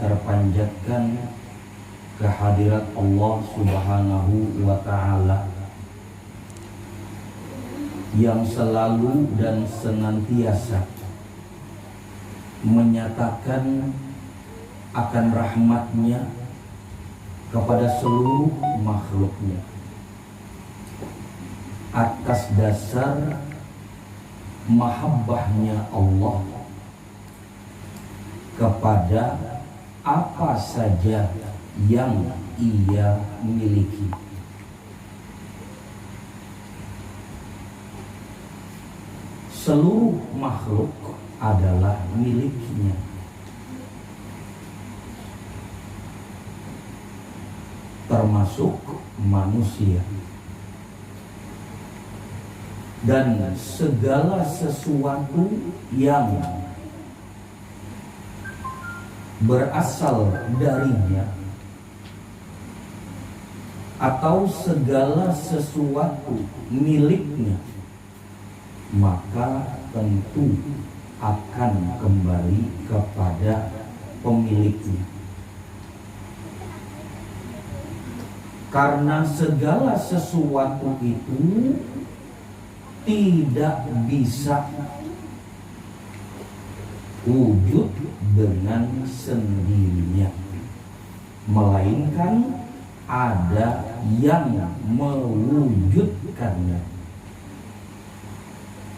terpanjatkan kehadirat Allah Subhanahu wa Ta'ala yang selalu dan senantiasa menyatakan akan rahmatnya kepada seluruh makhluknya atas dasar mahabbahnya Allah kepada apa saja yang ia miliki. Seluruh makhluk adalah miliknya. Termasuk manusia. Dan segala sesuatu yang berasal darinya atau segala sesuatu miliknya, maka tentu akan kembali kepada pemiliknya. Karena segala sesuatu itu tidak bisa wujud dengan sendirinya, melainkan ada yang mewujudkannya.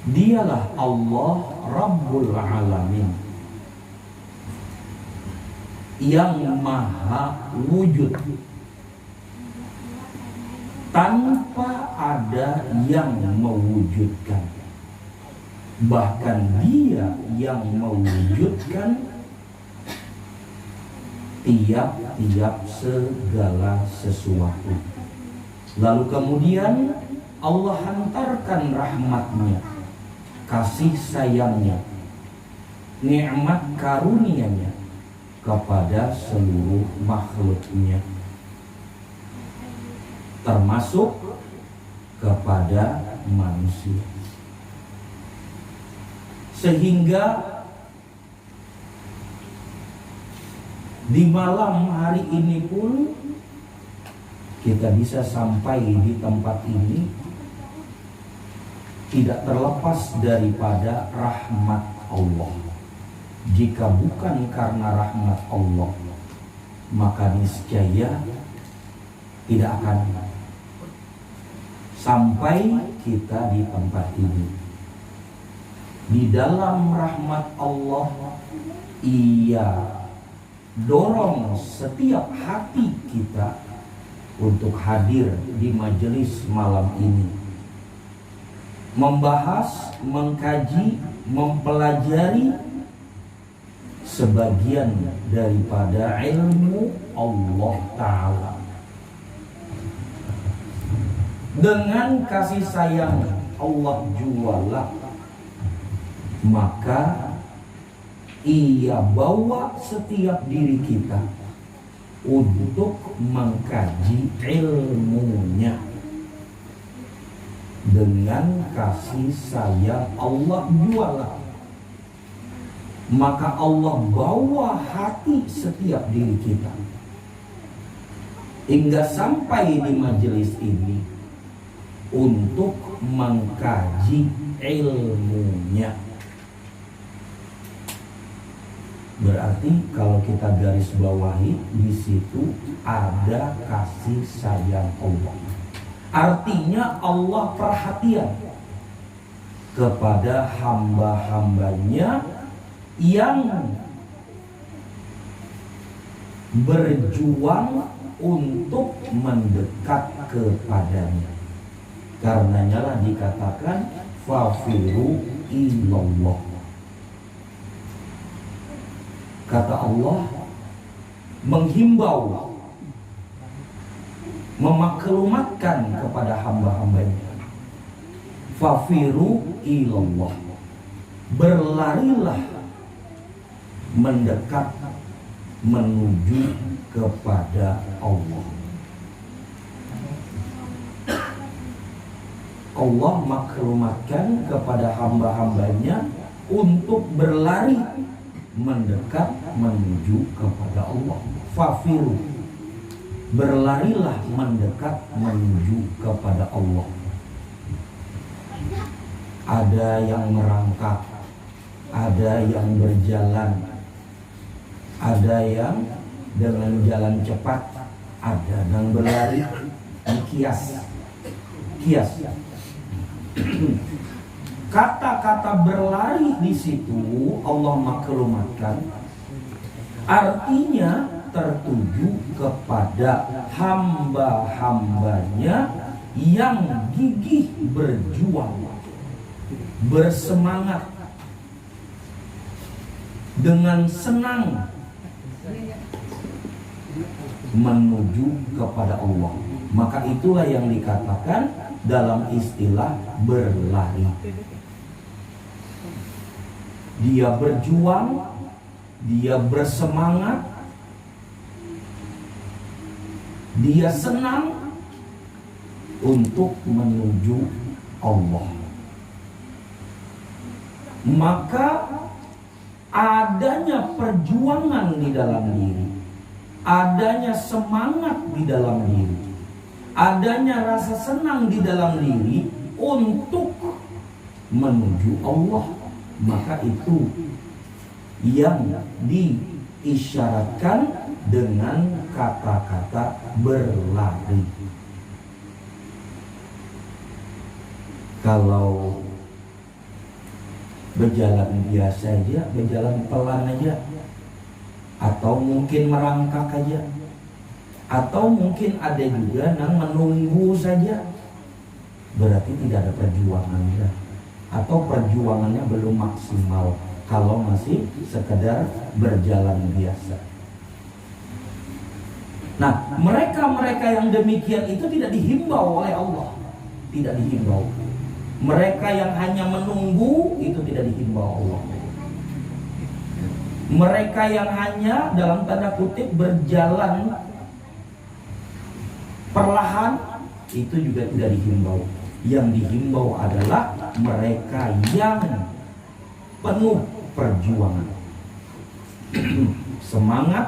Dialah Allah Rabbul Alamin, yang maha wujud, tanpa ada yang mewujudkan. Bahkan Dia yang mewujudkan tiap-tiap segala sesuatu. Lalu kemudian Allah hantarkan rahmatnya, kasih sayangnya, nikmat karunia-Nya kepada seluruh makhluknya, termasuk kepada manusia. Sehingga di malam hari ini pun kita bisa sampai di tempat ini tidak terlepas daripada rahmat Allah. Jika bukan karena rahmat Allah, maka niscaya tidak akan sampai kita di tempat ini. Di dalam rahmat Allah, Ia dorong setiap hati kita untuk hadir di majelis malam ini, membahas, mengkaji, mempelajari sebagian daripada ilmu Allah Ta'ala. Dengan kasih sayang Allah jualah, maka Ia bawa setiap diri kita untuk mengkaji ilmunya. Dengan kasih sayang Allah jualah, maka Allah bawa hati setiap diri kita hingga sampai di majelis ini untuk mengkaji ilmunya. Berarti kalau kita garis bawahi, di situ ada kasih sayang Allah. Artinya Allah perhatian kepada hamba-hambanya yang berjuang untuk mendekat kepadanya. Karenanya lah dikatakan fafiru ilallah. Kata Allah menghimbau, memaklumatkan kepada hamba-hambanya, fafiru ilallah, berlarilah mendekat menuju kepada Allah. Allah maklumatkan kepada hamba-hambanya untuk berlari mendekat menuju kepada Allah. Fafiru, berlarilah mendekat menuju kepada Allah. Ada yang merangkak, ada yang berjalan, ada yang dengan jalan cepat, ada yang berlari. Kias. Kata-kata berlari di situ Allah maklumatkan artinya tertuju kepada hamba-hambanya yang gigih berjuang, bersemangat, dengan senang menuju kepada Allah. Maka itulah yang dikatakan dalam istilah berlari. Dia berjuang, dia bersemangat, dia senang untuk menuju Allah. Maka adanya perjuangan di dalam diri, adanya semangat di dalam diri, adanya rasa senang di dalam diri untuk menuju Allah, maka itu yang diisyaratkan dengan kata-kata berlari. Kalau berjalan biasa aja, berjalan pelan aja, atau mungkin merangkak aja, atau mungkin ada juga yang menunggu saja, berarti tidak ada perjuangan ya, atau perjuangannya belum maksimal kalau masih sekedar berjalan biasa. Nah, mereka-mereka yang demikian itu tidak dihimbau oleh Allah, tidak dihimbau. Mereka yang hanya menunggu itu tidak dihimbau Allah. Mereka yang hanya dalam tanda kutip berjalan perlahan itu juga tidak dihimbau. Yang dihimbau adalah mereka yang penuh perjuangan, semangat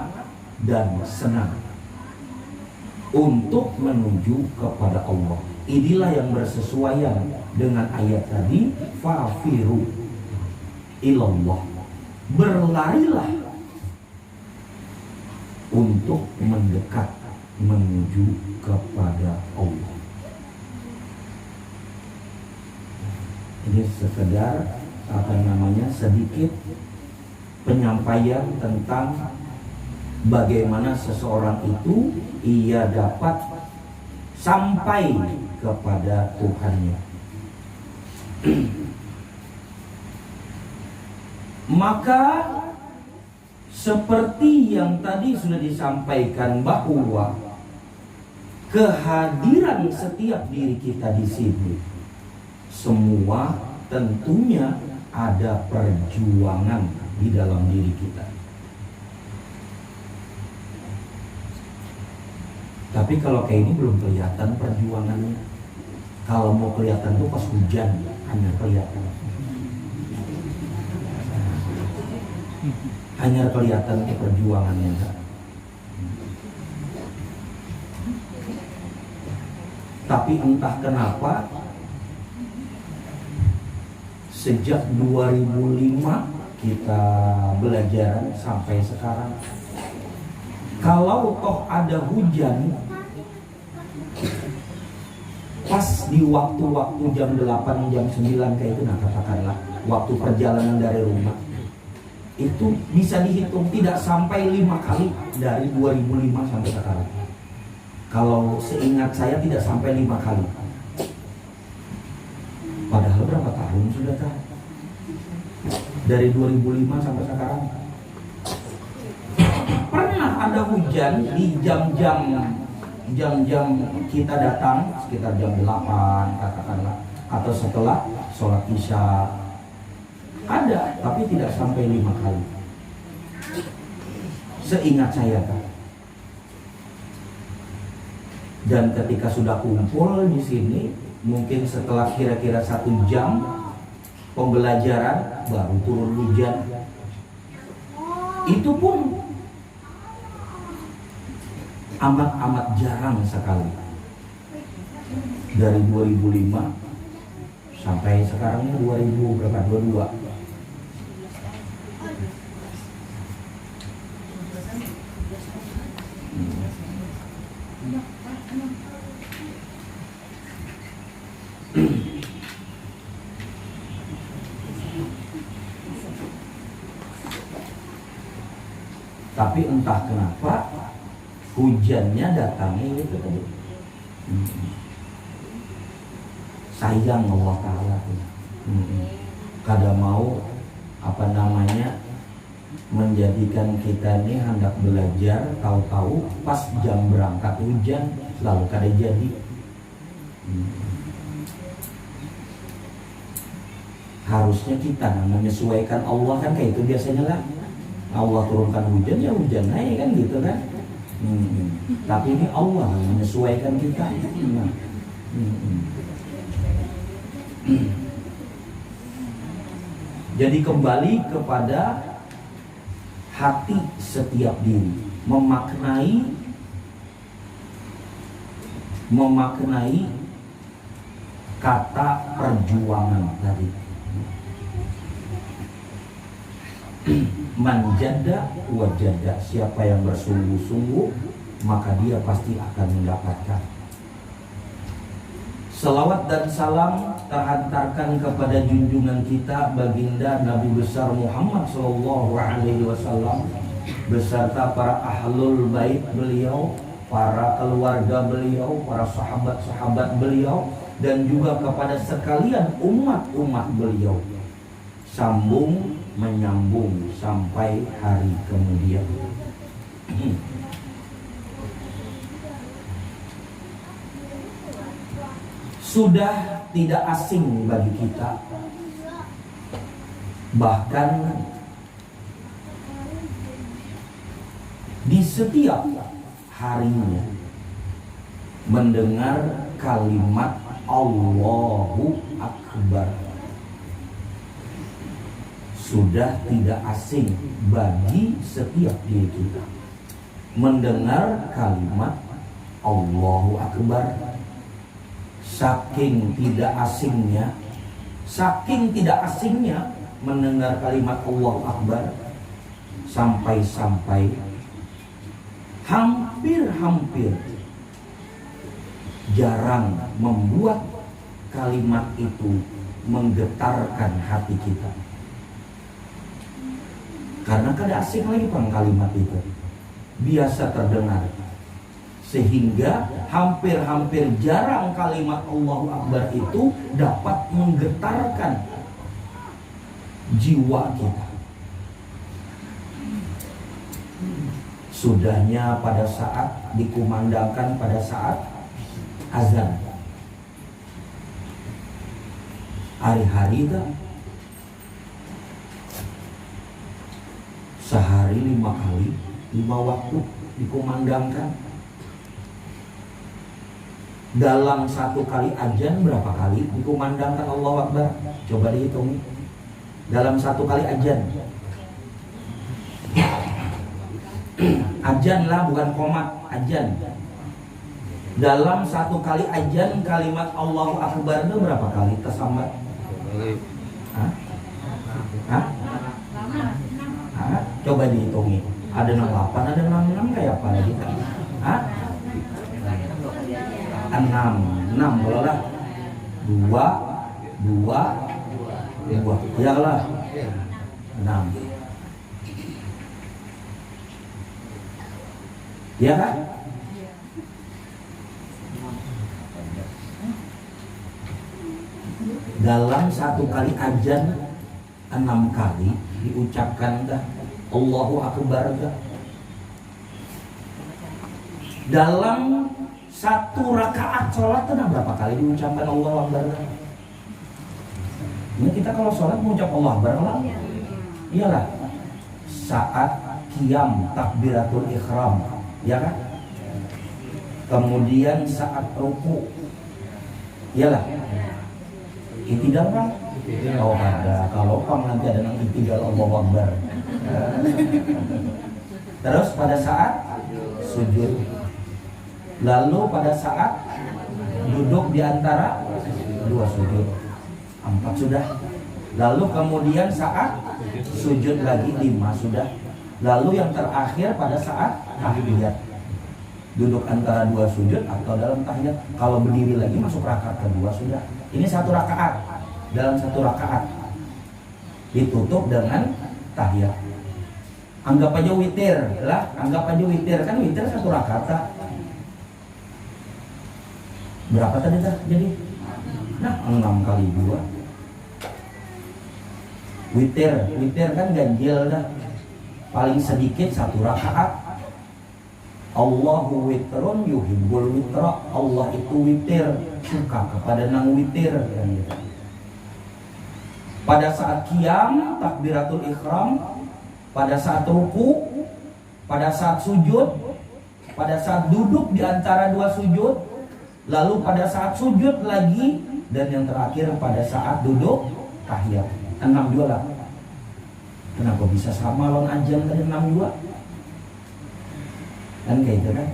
dan senang untuk menuju kepada Allah. Inilah yang bersesuaian dengan ayat tadi, fafiru ilallah, berlarilah untuk mendekat menuju kepada Allah. Ini sekedar sedikit penyampaian tentang bagaimana seseorang itu ia dapat sampai kepada Tuhannya. Maka seperti yang tadi sudah disampaikan bahwa kehadiran setiap diri kita di sini semua tentunya ada perjuangan di dalam diri kita. Tapi kalau kayak ini belum kelihatan perjuangannya. Kalau mau kelihatan tuh pas hujan hanya kelihatan. Hanya kelihatan perjuangannya. Tapi entah kenapa sejak 2005 kita belajar sampai sekarang, kalau toh ada hujan pas di waktu-waktu jam 8, jam 9 kayak itu, nah katakanlah waktu perjalanan dari rumah, itu bisa dihitung tidak sampai 5 kali dari 2005 sampai sekarang. Kalau seingat saya tidak sampai 5 kali. Padahal berapa tahun sudah kan? Dari 2005 sampai sekarang. Pernah ada hujan di jam-jam kita datang sekitar jam 8 katakanlah, atau setelah sholat isya. Ada, tapi tidak sampai 5 kali. Seingat saya kan. Dan ketika sudah kumpul di sini, mungkin setelah kira-kira 1 jam pembelajaran baru turun hujan. Itu pun amat-amat jarang sekali. Dari 2005 sampai sekarang ini 2022. Tapi entah kenapa hujannya datangnya itu tadi. Sayang Allah Ta'ala. Kada mau menjadikan kita ini hendak belajar, tahu-tahu pas jam berangkat hujan lalu kada jadi. Harusnya kita menyesuaikan Allah kan kayak itu biasanya lah. Allah turunkan hujan ya hujan naik kan gitu kan. Tapi ini Allah menyesuaikan kita. Jadi kembali kepada hati setiap diri, memaknai kata perjuangan tadi. Manjada wajada, siapa yang bersungguh-sungguh maka dia pasti akan mendapatkan. Selawat dan salam terhantarkan kepada junjungan kita baginda Nabi besar Muhammad SAW beserta para ahlul bait beliau, para keluarga beliau, para sahabat-sahabat beliau, dan juga kepada sekalian umat-umat beliau, sambung menyambung sampai hari kemudian. Sudah tidak asing bagi kita, bahkan di setiap harinya mendengar kalimat Allahu Akbar. Sudah tidak asing bagi setiap diri kita mendengar kalimat Allahu Akbar. Saking tidak asingnya mendengar kalimat Allahu Akbar, sampai-sampai hampir jarang membuat kalimat itu menggetarkan hati kita. Karena kada asing lagi kalimat itu, biasa terdengar, sehingga hampir jarang kalimat Allahu Akbar itu dapat menggetarkan jiwa kita. Sudahnya pada saat dikumandangkan, pada saat azan, hari-hari itu sehari 5 kali, 5 waktu dikumandangkan. Dalam satu kali ajan berapa kali dikumandangkan Allahu Akbar? Coba dihitung. Dalam satu kali ajan. Ajan lah, bukan komat, ajan. Dalam satu kali ajan kalimat Allahu Akbar itu berapa kali tersambat? Coba dihitungi. Ada 68, ada 66 kayak apa lagi? 6 kalau lah 2 ya lah 6 ya kan? Dalam satu kali ajan 6 kali diucapkan dah Allahu Akbar dah. Dalam satu rakaat sholat itu berapa kali diucapkan Allahu Akbar? Ini kita kalau sholat mengucap Allahu Akbar lah. Iyalah. Saat qiyam takbiratul ihram, ya kan? Kemudian saat ruku, iyalah. I'tidal kan? Oh ada. Kalau nanti ada yang i'tidal Allahu Akbar. Terus pada saat sujud. Lalu pada saat duduk di antara dua sujud. 4 sudah. Lalu kemudian saat sujud lagi 5 sudah. Lalu yang terakhir pada saat tahiyat. Duduk antara dua sujud atau dalam tahiyat. Kalau berdiri lagi masuk rakaat kedua sudah. Ini 1 rakaat. Dalam 1 rakaat ditutup dengan tahiyat. Anggap aja witir lah, anggap aja witir, kan witir 1 rakaat. Berapa tadi dah jadi? Nah, 6 kali 2. Witir kan ganjil dah. Paling sedikit 1 rakaat. Allahu witrun yuhibbul witra. Allah itu witir, suka kepada nang witir. Pada saat qiyam, takbiratul ihram, pada saat ruku, pada saat sujud, pada saat duduk di antara dua sujud, lalu pada saat sujud lagi, dan yang terakhir pada saat duduk tahiyat. 62 lah. Kenapa bisa sama lawan ajan tadi 62? Kan kayak itu kan?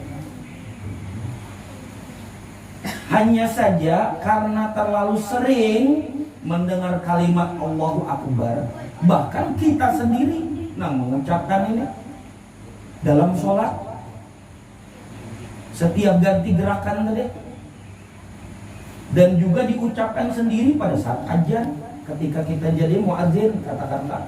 Hanya saja karena terlalu sering mendengar kalimat Allahu Akbar, bahkan kita sendiri mengucapkan ini dalam sholat, setiap ganti gerakan tadi, dan juga diucapkan sendiri pada saat ajan ketika kita jadi muadzin, katakanlah.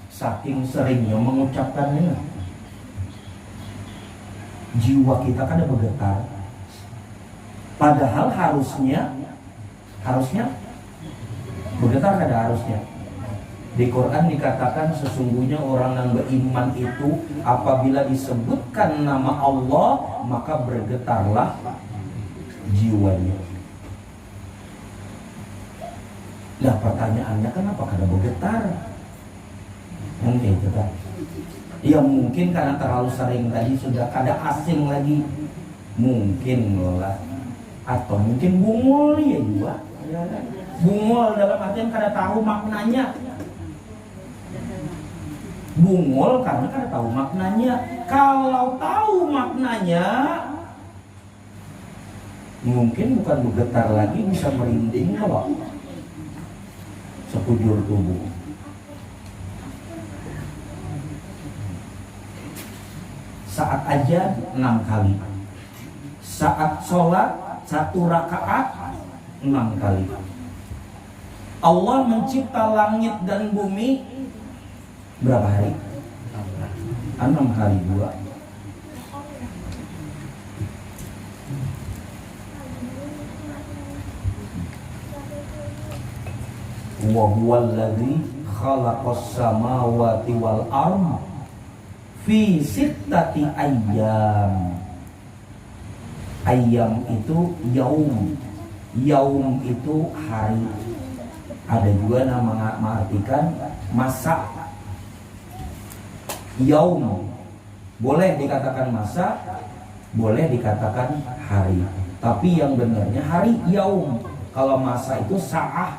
Saking seringnya mengucapkannya, jiwa kita kan ada bergetar. Padahal harusnya bergetar, kada harusnya. Di Quran dikatakan sesungguhnya orang yang beriman itu apabila disebutkan nama Allah maka bergetarlah jiwanya. Nah pertanyaannya kenapa kada bergetar? Mungkin itu kan? Ya mungkin karena terlalu sering tadi sudah kada asing lagi. Mungkin lah. Atau mungkin bungul ya juga. Bungul dalam artian kada tahu maknanya. Bungul karena kada tahu maknanya. Kalau tahu maknanya, mungkin bukan bergetar lagi, bisa merinding kalau sekujur tubuh. Saat aja 6 kali. Saat sholat 1 rakaat 6 kali. Allah mencipta langit dan bumi berapa hari? 6 kali 2. Wa huwal ladzi khalaqas samawati wal ardh fi sittati ayyam. Ayyam itu yaum. Yaum itu hari. Ada juga nama mengartikan masa. Yaum boleh dikatakan masa, boleh dikatakan hari. Tapi yang benarnya hari, yaum. Kalau masa itu sa'ah.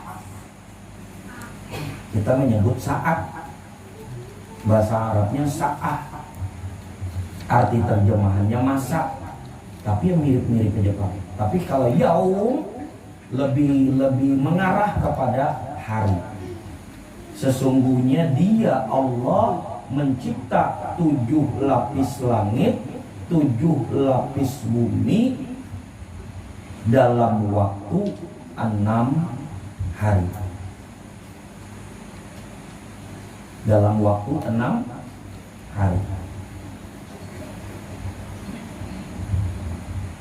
Kita menyebut saat. Bahasa Arabnya sa'ah. Arti terjemahannya masa. Tapi yang mirip-mirip ke Jepang. Tapi kalau yaum lebih mengarah kepada hari. Sesungguhnya dia Allah mencipta 7 lapis langit, 7 lapis bumi dalam waktu 6 hari. Dalam waktu 6 hari.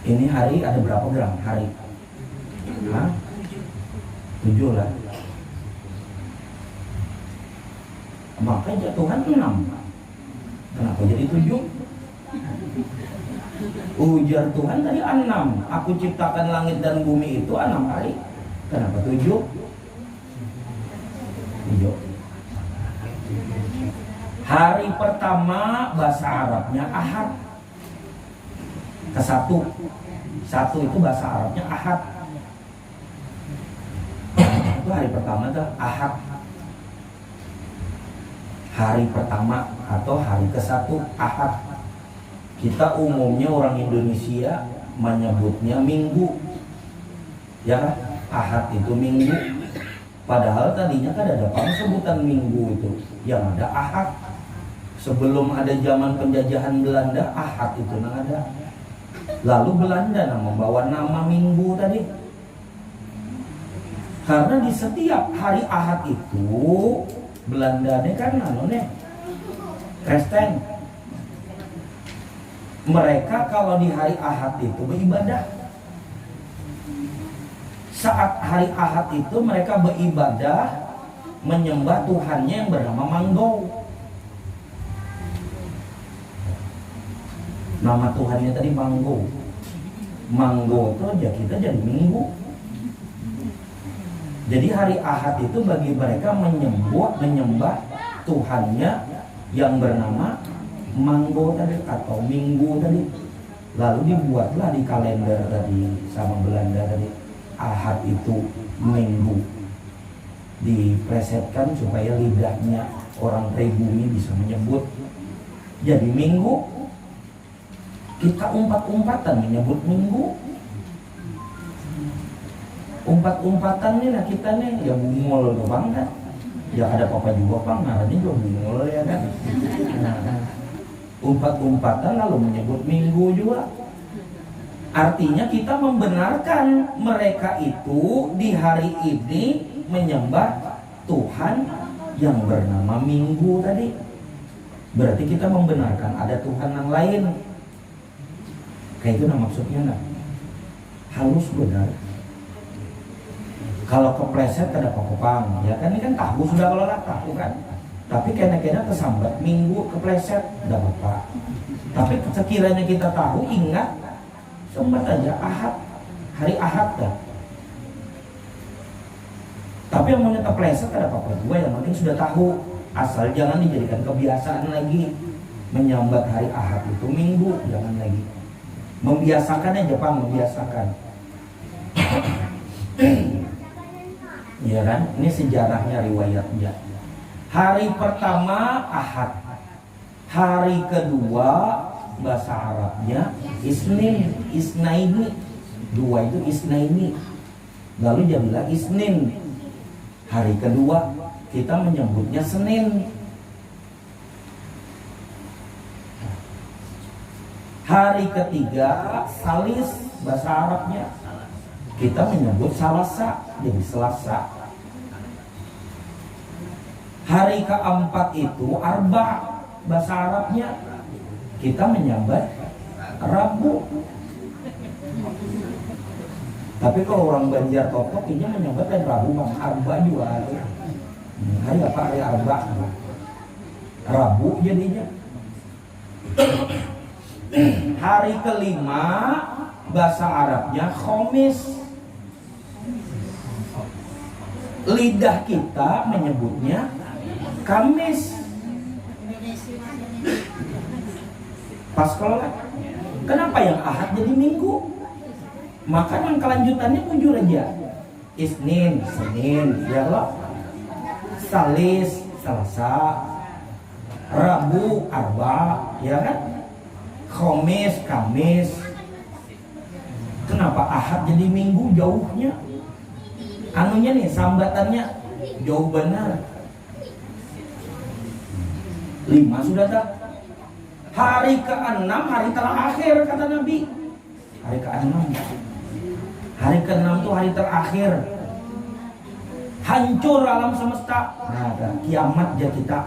Ini hari ada berapa gram? Hari? 7 lah. Maka jatuhan 6. Kenapa jadi 7? Ujar Tuhan tadi 6. Aku ciptakan langit dan bumi itu 6 hari. Kenapa 7? 7. Hari pertama bahasa Arabnya Ahad. Ke-1. 1 itu bahasa Arabnya Ahad. Itu hari pertama tuh Ahad. hari pertama atau hari ke-1 Ahad. Kita umumnya orang Indonesia menyebutnya Minggu, ya kan? Ahad itu Minggu. Padahal tadinya kan ada sebutan Minggu itu, yang ada Ahad. Sebelum ada zaman penjajahan Belanda, Ahad itu ada. Lalu Belanda membawa nama Minggu tadi. Karena di setiap hari Ahad itu Belanda kan Kristen. Mereka kalau di hari Ahad itu beribadah. Saat hari Ahad itu mereka beribadah menyembah Tuhannya yang bernama Manggo. Nama Tuhannya tadi Manggo. Manggo itu aja kita jadi Minggu. Jadi hari Ahad itu bagi mereka menyembah Tuhannya yang bernama Manggo tadi atau Minggu tadi. Lalu dibuatlah di kalender tadi sama Belanda tadi, Ahad itu Minggu. Dipresetkan supaya lidahnya orang pribumi bisa menyebut jadi Minggu. Kita umpat-umpatan menyebut Minggu. Umpat-umpatan nih lah kita nih, ya bungol doang kan. Ya ada apa juga Pak, ngarannya juga bungol ya kan. Nah, umpat-umpatan lalu menyebut Minggu juga. Artinya kita membenarkan mereka itu di hari ini menyembah Tuhan yang bernama Minggu tadi. Berarti kita membenarkan ada Tuhan yang lain. Kayak itu maksudnya nah. Halus benar. Kalau kepleset ada apa-apa, ya kan ini kan tahu sudah kalau tahu kan. Tapi kena-kena kesambat Minggu kepleset, tidak apa-apa. Tapi sekiranya kita tahu, ingat sembat aja Ahad, hari Ahad dah. Tapi yang mau kepleset ada apa-apa juga, yang penting sudah tahu. Asal jangan dijadikan kebiasaan lagi menyambat hari Ahad itu Minggu, jangan lagi. Membiasakan aja Pak, membiasakan. Ya kan? Ini sejarahnya, riwayatnya. Hari pertama Ahad. Hari kedua bahasa Arabnya Isnin, Isnaini. Dua itu Isnaini. Lalu jadilah Isnin. Hari kedua kita menyebutnya Senin. Hari ketiga Salis, bahasa Arabnya. Kita menyebut Salasa, jadi Selasa. Hari keempat itu Arba, bahasa Arabnya. Kita menyambat Rabu. Tapi kalau orang Banjar Totok ini menyambat hari Rabu, Bang. Arba juga ada. Hari apa? Hari Arba. Rabu jadinya. Hari kelima bahasa Arabnya Khamis. Lidah kita menyebutnya Kamis. Pas kalau kenapa yang Ahad jadi Minggu? Maka yang kelanjutannya muncul aja. Isnin, Senin, ya loh. Salis, Selasa. Rabu, Arba, ya kan? Khamis, Kamis. Kenapa Ahad jadi Minggu jauhnya? Anunya nih, sambatannya jauh benar. 5 sudah tak? Hari ke-6 hari terakhir kata Nabi. Hari ke-6. Hari ke-6 itu hari terakhir. Hancur alam semesta. Nah, kiamat aja kita.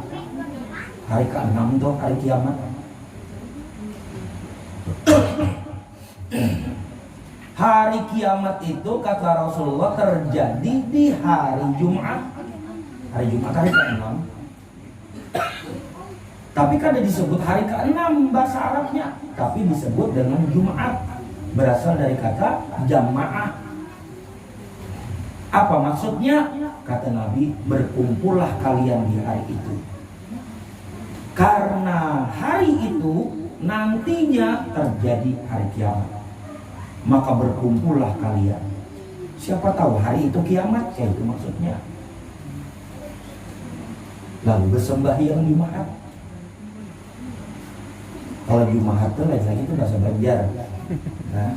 Hari ke-6 itu hari kiamat. Hari kiamat itu kata Rasulullah terjadi di hari Jumat. Hari Jumat hari ke-6. Tapi kan disebut hari ke-6 bahasa Arabnya. Tapi disebut dengan Jumat. Berasal dari kata jamaah. Apa maksudnya? Kata Nabi, berkumpullah kalian di hari itu. Karena hari itu nantinya terjadi hari kiamat. Maka berkumpullah kalian. Siapa tahu hari itu kiamat, ya itu maksudnya. lalu bersembahyang Jumat. Kalau Jumat itu lain lagi itu bahasa Banjar. Nah.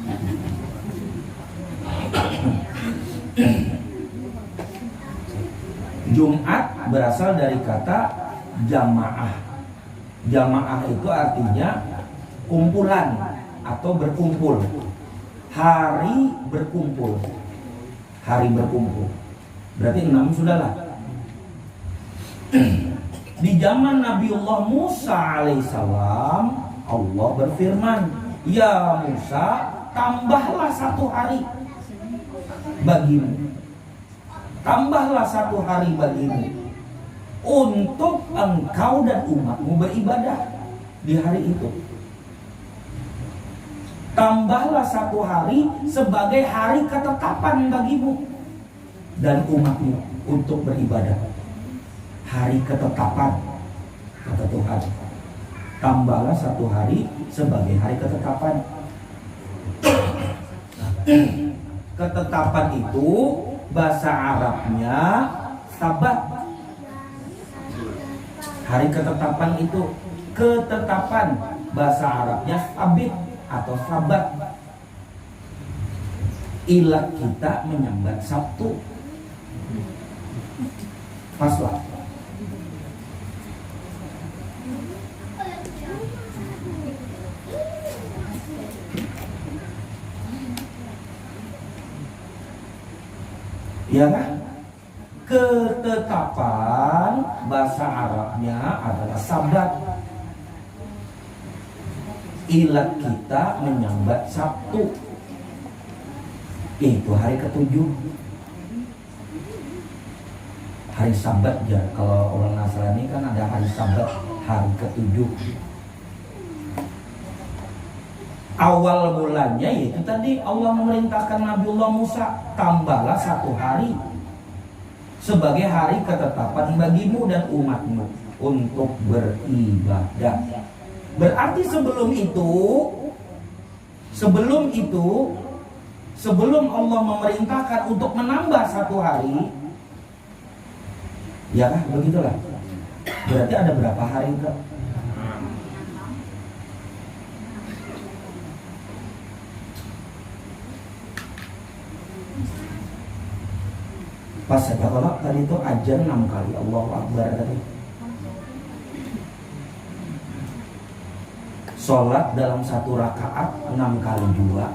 Jumat berasal dari kata jamaah. Jamaah itu artinya kumpulan atau berkumpul. Hari berkumpul. Hari berkumpul. Berarti 6 sudahlah. Di zaman Nabiullah Musa alaihissalam, Allah berfirman, "Ya Musa, tambahlah 1 hari bagimu. Tambahlah 1 hari bagimu untuk engkau dan umatmu beribadah di hari itu. Tambahlah 1 hari sebagai hari ketetapan bagimu dan umatmu untuk beribadah." Hari ketetapan, kata Tuhan. Tambahlah 1 hari sebagai hari ketetapan. Ketetapan itu bahasa Arabnya sabat. Hari ketetapan itu ketetapan, bahasa Arabnya sabit atau sabat. Ilah kita menyambat Sabtu. Paslah. Ya kan? Ketetapan bahasa Arabnya adalah sabat. Ilat kita menyambat Sabtu, itu hari ke-7. Hari Sabat ya. Kalau orang Nasrani kan ada hari Sabat, hari ke-7. Awal mulanya yaitu tadi Allah memerintahkan Nabiullah Musa, tambahlah 1 hari sebagai hari ketetapan bagimu dan umatmu untuk beribadah. Berarti sebelum Allah memerintahkan untuk menambah 1 hari, ya kan begitulah. Berarti ada berapa hari itu? Pas saya kalau tadi itu ajar 6 kali Allahu Akbar tadi. Sholat dalam 1 rakaat 6 kali juga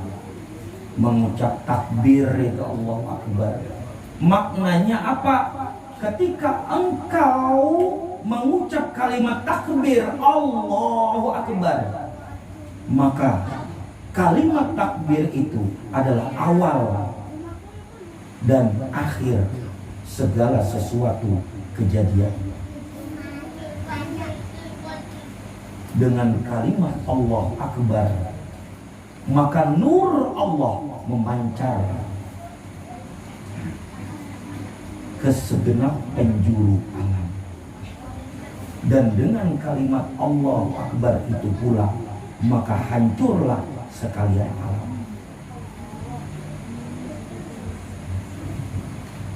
mengucap takbir itu Allahu Akbar. Maknanya apa? Ketika engkau mengucap kalimat takbir Allahu Akbar, maka kalimat takbir itu adalah awal dan akhir segala sesuatu kejadian. Dengan kalimat Allah Akbar, maka nur Allah memancar ke segenap penjuru alam. Dan dengan kalimat Allah Akbar itu pula, maka hancurlah sekalian alam.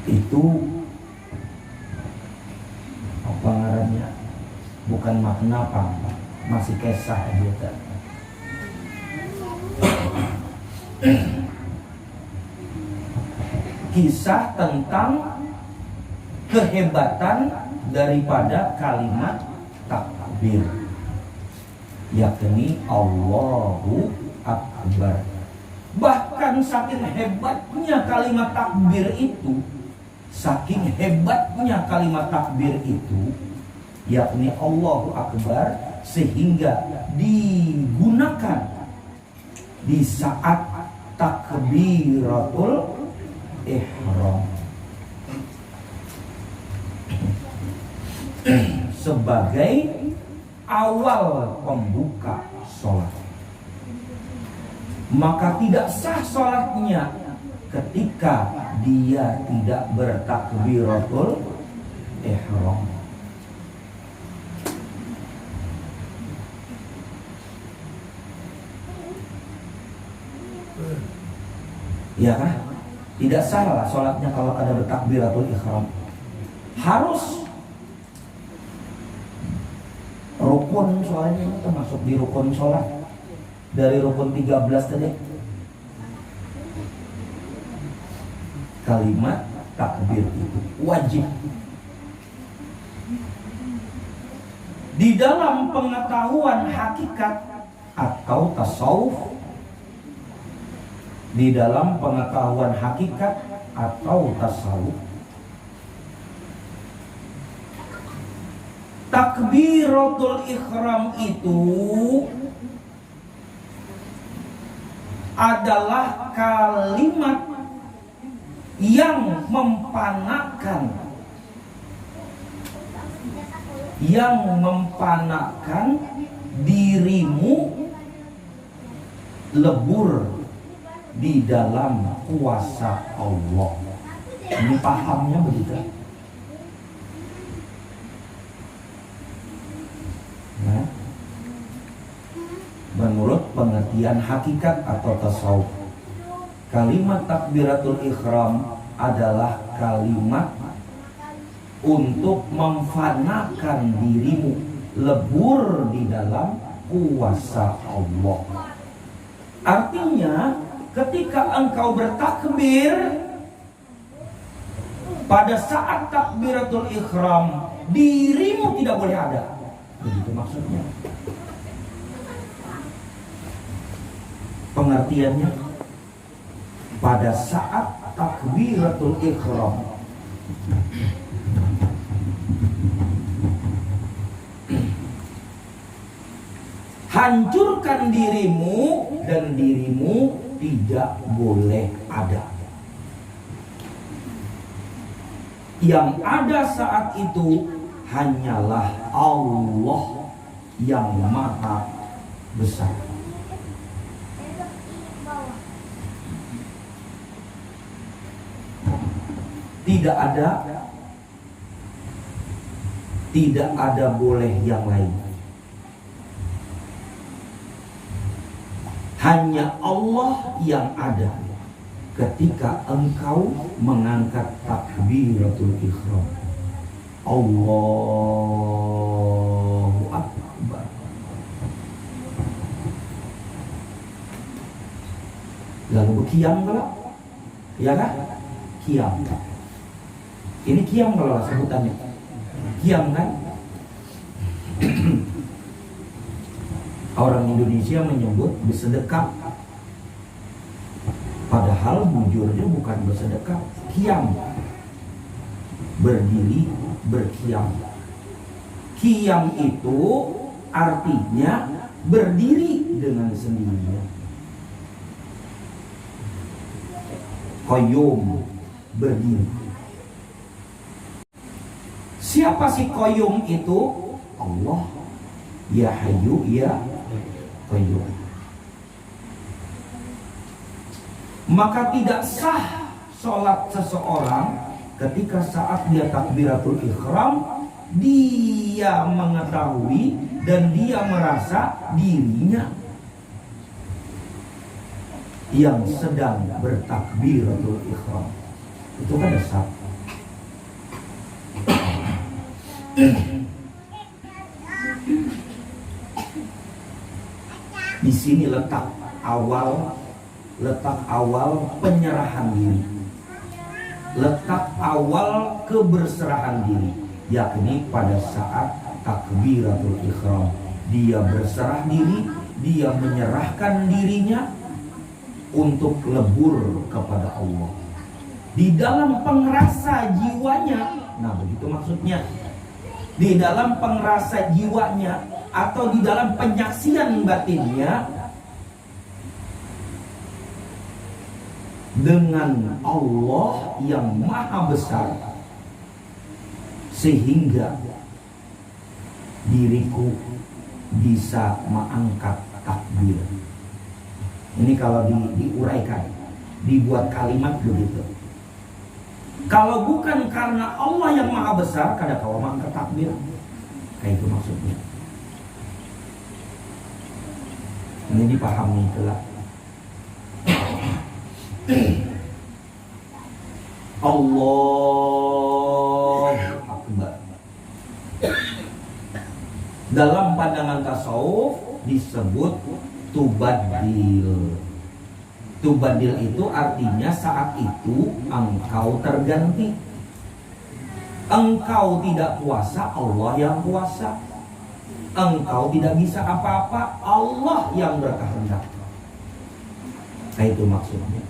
Itu apa ngarannya? Bukan makna apa, masih kisah dia. Kisah tentang kehebatan daripada kalimat takbir, yakni Allahu Akbar. Bahkan saking hebatnya kalimat takbir itu, yakni Allahu Akbar, sehingga digunakan di saat takbiratul ihram sebagai awal pembuka sholat. Maka tidak sah sholatnya ketika dia tidak bertakbiratul ihram. Ya kan? Tidak salah sholatnya kalau ada bertakbiratul ihram. Harus rukun, soalnya ini termasuk di rukun sholat. Dari rukun 13 tadi, kalimat takbir itu wajib. Di dalam pengetahuan hakikat atau tasawuf, di dalam pengetahuan hakikat atau tasawuf, takbiratul ihram itu adalah kalimat yang mempanakan dirimu lebur di dalam kuasa Allah. Ini pahamnya begitu. Nah, menurut pengertian hakikat atau tasawuf, kalimat takbiratul ihram adalah kalimat untuk memfanakan dirimu lebur di dalam kuasa Allah. Artinya, ketika engkau bertakbir, pada saat takbiratul ihram, dirimu tidak boleh ada. Begitu maksudnya. Pengertiannya, pada saat takbiratul ihram, hancurkan dirimu dan dirimu tidak boleh ada. Yang ada saat itu hanyalah Allah yang maha besar. Tidak ada boleh yang lain. Hanya Allah yang ada ketika engkau mengangkat takbiratul ihram. Allahu Akbar. Lalu berkiam kalau, ya kan? Kiam. Ini kiam kalau sebutannya. Kiam kan? Orang Indonesia menyebut bersedekah, padahal bujurnya bukan bersedekah, kiam, berdiri, berkiam. Kiam itu artinya berdiri dengan sendirinya. Qayyum, berdiri. Siapa si qayyum itu? Allah. Ya Hayyu ya Qayyum. Maka tidak sah sholat seseorang ketika saat dia takbiratul ihram, dia mengetahui dan dia merasa dirinya yang sedang bertakbiratul ihram. Itu kan sah. Di sini letak awal penyerahan diri, letak awal keberserahan diri, yakni pada saat takbiratul ihram. Dia berserah diri, dia menyerahkan dirinya untuk lebur kepada Allah. Di dalam pengerasa jiwanya, nah begitu maksudnya, di dalam pengerasa jiwanya atau di dalam penyaksian batinnya dengan Allah yang maha besar, sehingga diriku bisa mengangkat takbir. Ini kalau diuraikan, dibuat kalimat begitu. Kalau bukan karena Allah yang maha besar, kada kau mengangkat takbir. Kayak itu maksudnya. Ini dipahami itulah. Allahu Akbar. Dalam pandangan tasawuf disebut tubadil. Tubadil itu artinya saat itu engkau terganti. Engkau tidak kuasa, Allah yang kuasa. Engkau tidak bisa apa-apa, Allah yang berkehendak. Nah itu maksudnya.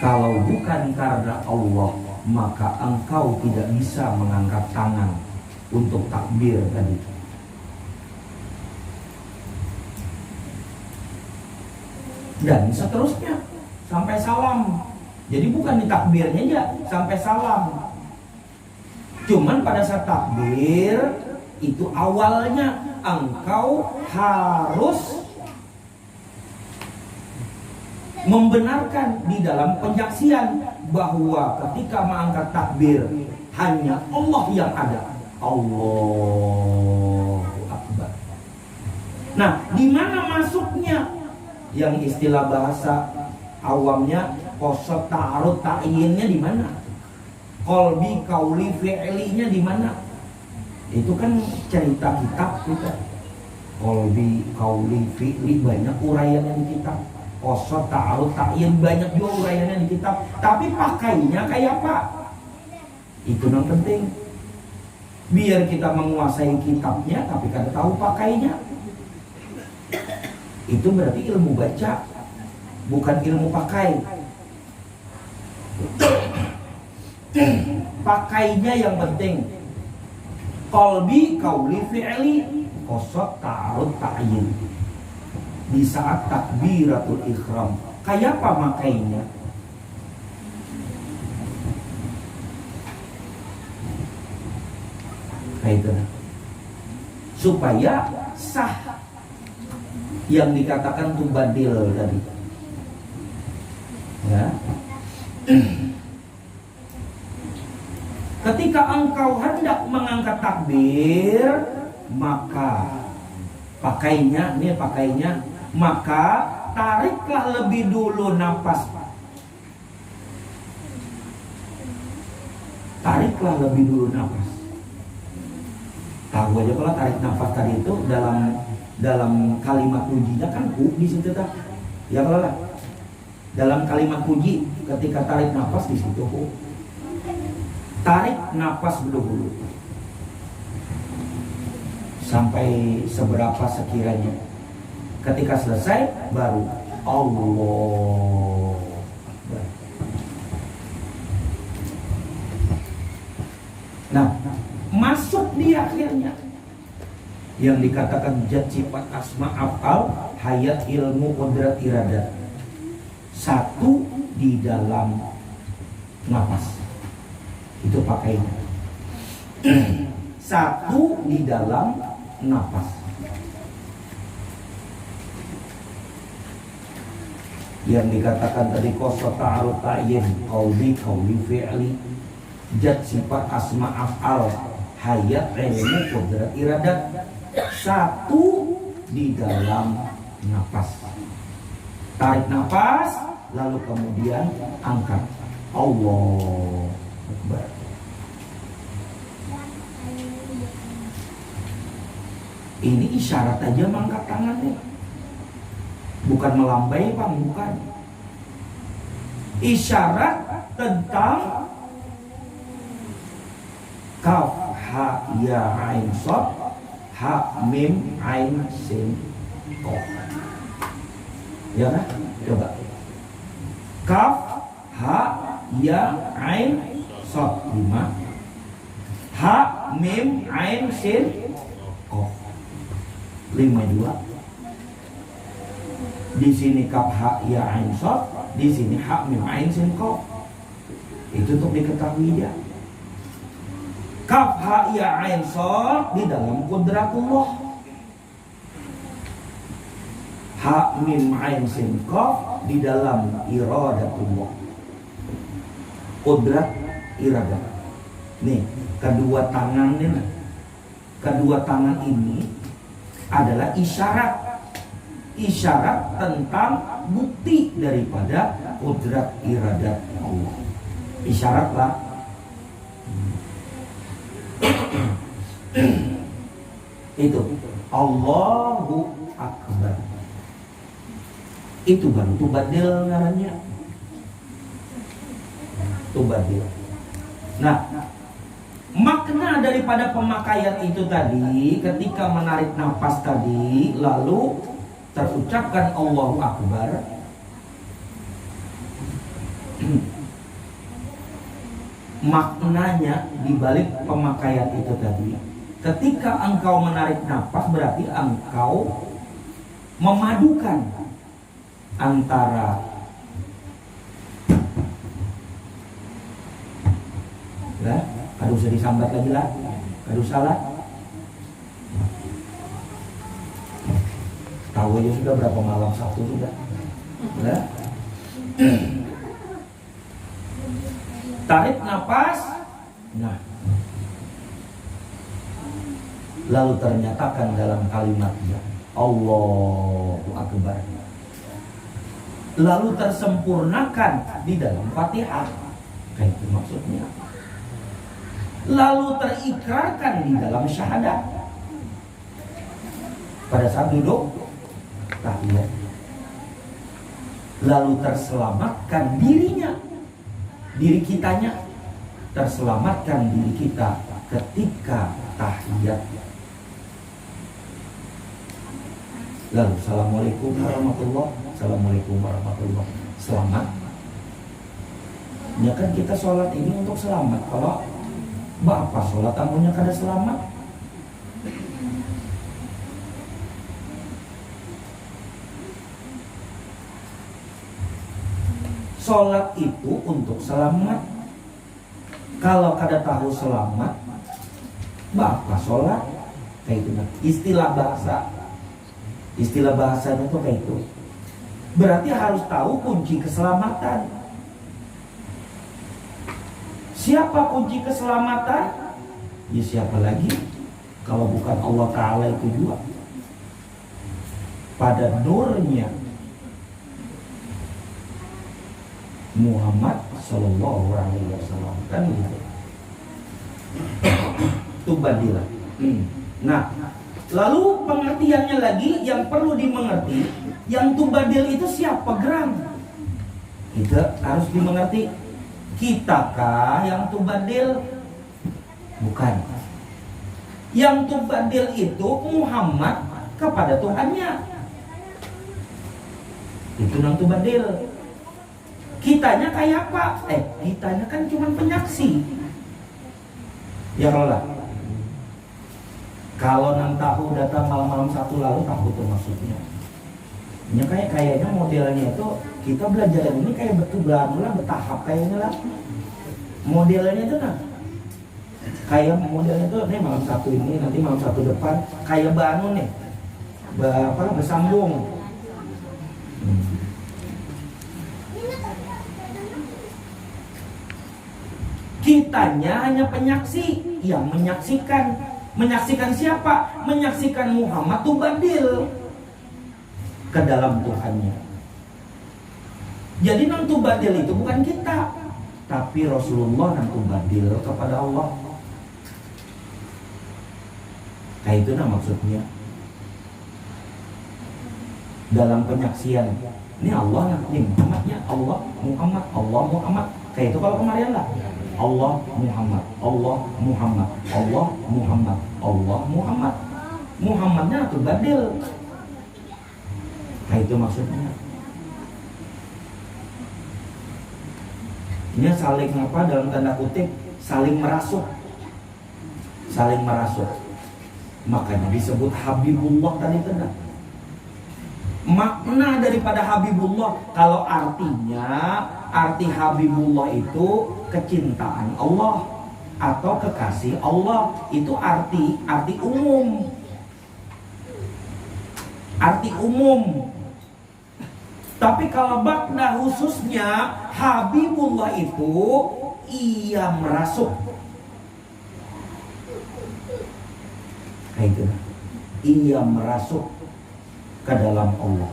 Kalau bukan karena Allah, maka engkau tidak bisa mengangkat tangan untuk takbir tadi. Dan seterusnya sampai salam. Jadi bukan di takbirnya aja, sampai salam. Cuman pada saat takbir itu awalnya engkau harus membenarkan di dalam penyaksian bahwa ketika mengangkat takbir hanya Allah yang ada. Allahu Akbar. Nah, di mana masuknya? Yang istilah bahasa awamnya qasad ta'arud ta'yinnya di mana? Qalbi qauli fi'linya di mana? Itu kan cerita kitab kita. Qalbi qauli fi'li banyak uraiannya di kitab. Qasad ta'arud ta'yin banyak juga uraiannya di kitab. Tapi pakainya kayak apa? Itu yang penting. Biar kita menguasai kitabnya tapi kada tahu pakainya. Itu berarti ilmu baca, bukan ilmu pakai. Pakainya yang penting. Qalbi qauli fi'li qasad ta'arud ta'yin. Di saat takbiratul ihram, kayak apa makainya? Kayak itu. Supaya sah yang dikatakan tubadil tadi. Ya. Ketika engkau hendak mengangkat takbir, maka pakainya, maka tariklah lebih dulu nafas. Tariklah lebih dulu nafas. Tahu aja kalau tarik nafas tadi itu dalam kalimat pujinya kan di situ tak? Ya kalau lah. Dalam kalimat puji ketika tarik nafas di situ tarik nafas dulu sampai seberapa sekiranya. Ketika selesai baru Allah. Nah, masuk di akhirnya yang dikatakan zat sifat asma af'al hayat ilmu qudrat iradat. Satu di dalam nafas. Itu pakainya. Satu di dalam nafas. Yang dikatakan tadi qasad ta'arud ta'yin qauli fi'li zat sifat asma af'al hayat ilmu qudrat iradat. Satu di dalam nafas. Tarik nafas lalu kemudian angkat. Allah Akbar. Ini isyarat aja mengangkat tangannya. Bukan melambai Bang, bukan. Isyarat tentang kaf ha ya ain shad ha mim ain sin qaf. Ya kan? Coba. Kaf ha ya ain shad 5. Ha mim ain sin qaf 52. Di sini kaf ha ya ain shad, di sini ha mim ain sin qaf. Itu untuk diketahui ya. Kaf ha ya ain shad di dalam qudratullah. Ha mim ain sin qaf di dalam iradatullah. Qudrat iradat. Nih, kedua tangan ini adalah isyarat tentang bukti daripada qudrat iradat Allah. Isyaratlah. Itu Allahu Akbar. Itu baru tubadil ngarannya. Tubadil. Nah, makna daripada pemakaian itu tadi, ketika menarik nafas tadi, lalu terucapkan Allahu Akbar. Maknanya dibalik pemakaian itu tadi, ketika engkau menarik nafas berarti engkau memadukan antara lah, aduh usah disambat lagi lah, aduh salah. Tahu aja sudah berapa malam Sabtu sudah. Lah. Tarik nafas. Nah. Lalu ternyatakan dalam kalimatnya Allahu Akbar. Lalu tersempurnakan di dalam Fatihah. Kayak itu maksudnya. Lalu terikrarkan di dalam syahadat. Pada saat duduk tahiyat. Lalu terselamatkan dirinya. Diri kitanya terselamatkan diri kita ketika tahiyat. Lalu assalamualaikum warahmatullahi wabarakatuh. Assalamualaikum warahmatullahi wabarakatuh. Selamat. Ya kan kita sholat ini untuk selamat. Kalau bapak sholat amunya kada selamat. Sholat itu untuk selamat. Kalau kada tahu selamat, bapak sholat kayak itu. Istilah bahasanya tuh kayak itu. Berarti harus tahu kunci keselamatan. Siapa kunci keselamatan? Ya siapa lagi? Kalau bukan Allah Ta'ala itu juga. Pada nurnya Muhammad Sallallahu Alaihi Wasallam, kan gitu. Itu badilah. Nah, lalu pengertiannya lagi yang perlu dimengerti, yang tubadil itu siapa geram? Kita harus dimengerti. Kitakah yang tubadil? Bukan. Yang tubadil itu Muhammad kepada Tuhannya. Itu yang tubadil. Kitanya kayak apa? Kitanya kan cuma penyaksi. Ya Allah. Kalau nang tahu datang malam-malam satu lalu tahu tuh maksudnya. Ya kayaknya modelnya itu kita belajar ini kayak betul-betul lah, bertahap kayaknya lah. Modelnya itu nah. Kayak modelnya itu nih malam satu ini, nanti malam satu depan kayak banu nih. Bersambung. Kitanya hanya penyaksi yang menyaksikan. Menyaksikan siapa? Menyaksikan Muhammad tubadil ke dalam Tuhannya. Jadi nang tubadil itu bukan kita, tapi Rasulullah nang tubadil kepada Allah. Kayak itu nah maksudnya. Dalam penyaksian. Ini Allah nang ini Muhammadnya Allah Muhammad Allah Muhammad. Kayak itu kalau kemarin lah. Allah Muhammad, Allah Muhammad, Allah Muhammad, Allah Muhammad. Muhammadnya tubadil. Nah itu maksudnya. Ini saling apa dalam tanda kutip, saling merasuk. Saling merasuk. Makanya disebut Habibullah tadi tanda. Makna daripada Habibullah, kalau arti Habibullah itu kecintaan Allah atau kekasih Allah, itu arti umum. Arti umum. Tapi kalau makna khususnya Habibullah itu ia merasuk. Kayak gitu. Ia merasuk ke dalam Allah.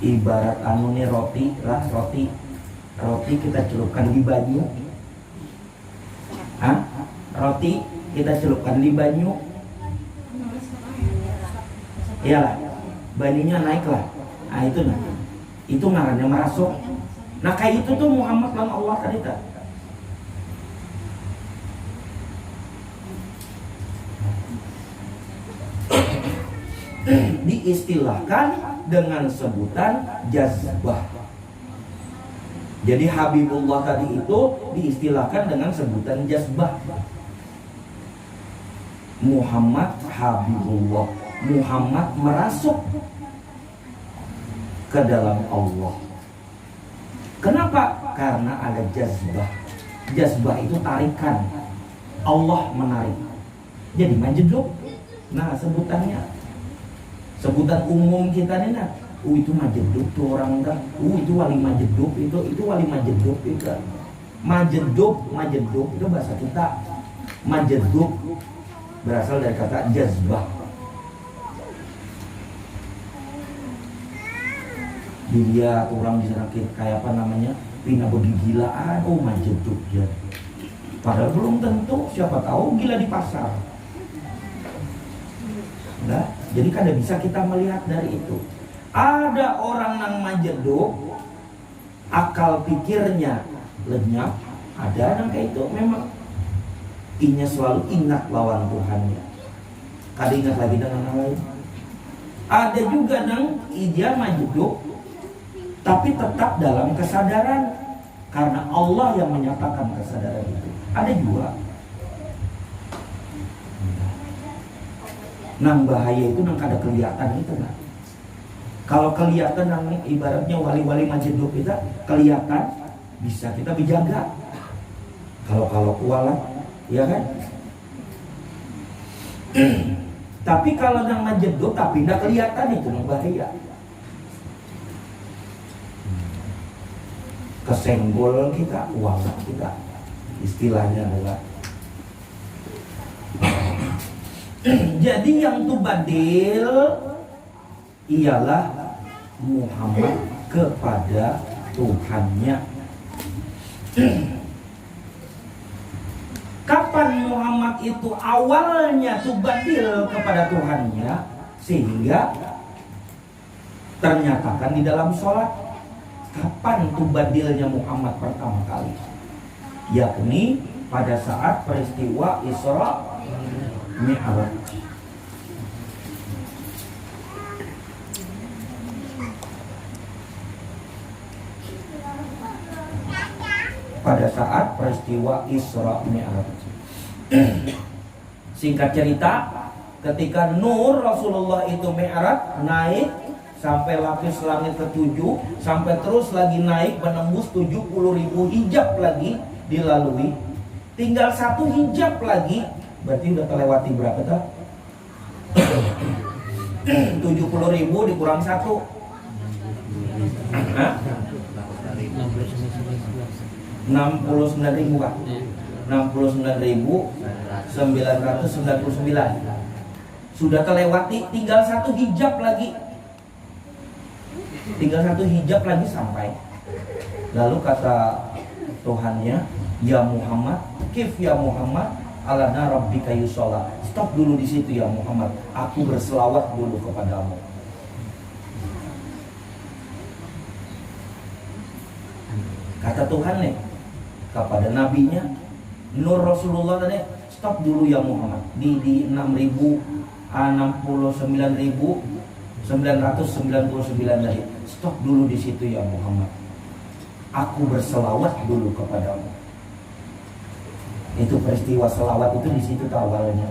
Ibarat nih roti kita celupkan di baju. roti kita celupkan di banyu, iyalah banyunya naiklah. Nah itu nanti itu ngarannya merasuk. Nah kayak itu tuh Muhammad lan Allah tadi tak. Diistilahkan dengan sebutan jazbah. Jadi Habibullah tadi itu diistilahkan dengan sebutan jazbah. Muhammad Habibullah, Muhammad merasuk ke dalam Allah. Kenapa? Karena ada jazbah. Jazbah itu tarikan. Allah menarik. Jadi majeduk. Nah sebutannya, sebutan umum kita nih nah. Itu majeduk tuh orang dah. Itu wali majeduk itu wali majeduk itu. Majeduk itu bahasa kita. Majeduk berasal dari kata jazbah. Dia orang bisa kayak apa namanya, pina bergilaan, oh majeduk ya. Padahal belum tentu, siapa tahu gila di pasar. Nah, jadi kada bisa kita melihat dari itu. Ada orang yang majeduk, akal pikirnya lenyap, ada yang kayak itu memang inya selalu ingat lawan Tuhannya. Kada ingat lagi dengan yang lain. Ada juga yang dia majeduk, tapi tetap dalam kesadaran karena Allah yang menyatakan kesadaran itu. Ada juga. Nang bahaya itu nang kada kelihatan itu nah. Kalau kelihatan nang ibaratnya wali-wali majeduk kita kelihatan bisa kita berjaga. Kalau kualat, ya kan? Tapi kalau nang majeduk tapi tidak kelihatan itu nang bahaya. Kesenggol kita, uang kita, istilahnya adalah. Jadi yang tubadil ialah Muhammad kepada Tuhannya. Kapan Muhammad itu awalnya tubadil kepada Tuhannya, sehingga ternyatakan di dalam sholat. Kapan tubadilnya Muhammad pertama kali? Yakni pada saat peristiwa Isra Mi'raj. Pada saat peristiwa Isra Mi'raj. Singkat cerita, ketika nur Rasulullah itu Mi'raj, naik sampai lapis langit ke-7, sampai terus lagi naik menembus 70.000 hijab lagi dilalui. Tinggal 1 hijab lagi, berarti udah terlewati berapa tuh? 70.000 dikurang 1. Hah? 69.000 Pak. 69.999. Sudah terlewati, tinggal 1 hijab lagi. Tinggal 1 hijab lagi sampai. Lalu kata Tuhannya, ya Muhammad, kif ya Muhammad, alana rabbika yusholla. Stop dulu di situ ya Muhammad. Aku berselawat dulu kepadamu. Kata Tuhan nih kepada nabinya, nur Rasulullah tadi, stop dulu ya Muhammad. Di 69.999 tadi. Stop dulu di situ ya Muhammad. Aku berselawat dulu kepadamu. Itu peristiwa selawat itu di situ awalnya.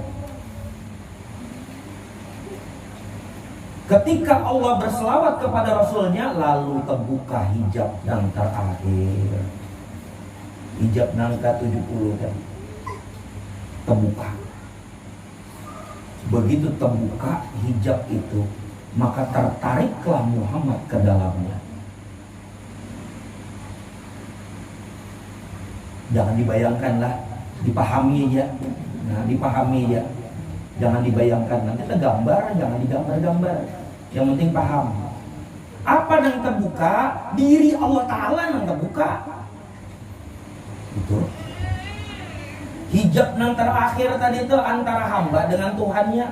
Ketika Allah berselawat kepada Rasulnya, lalu terbuka hijab yang terakhir. Hijab nangka 70 kan. Terbuka. Begitu terbuka hijab itu, maka tertariklah Muhammad ke dalamnya. Jangan dibayangkanlah, dipahami aja. Nah, dipahami aja. Jangan dibayangkan, nanti tergambar, jangan digambar-gambar. Yang penting paham. Apa yang terbuka? Diri Allah Ta'ala yang terbuka. Itu. Hijab yang terakhir tadi itu antara hamba dengan Tuhannya.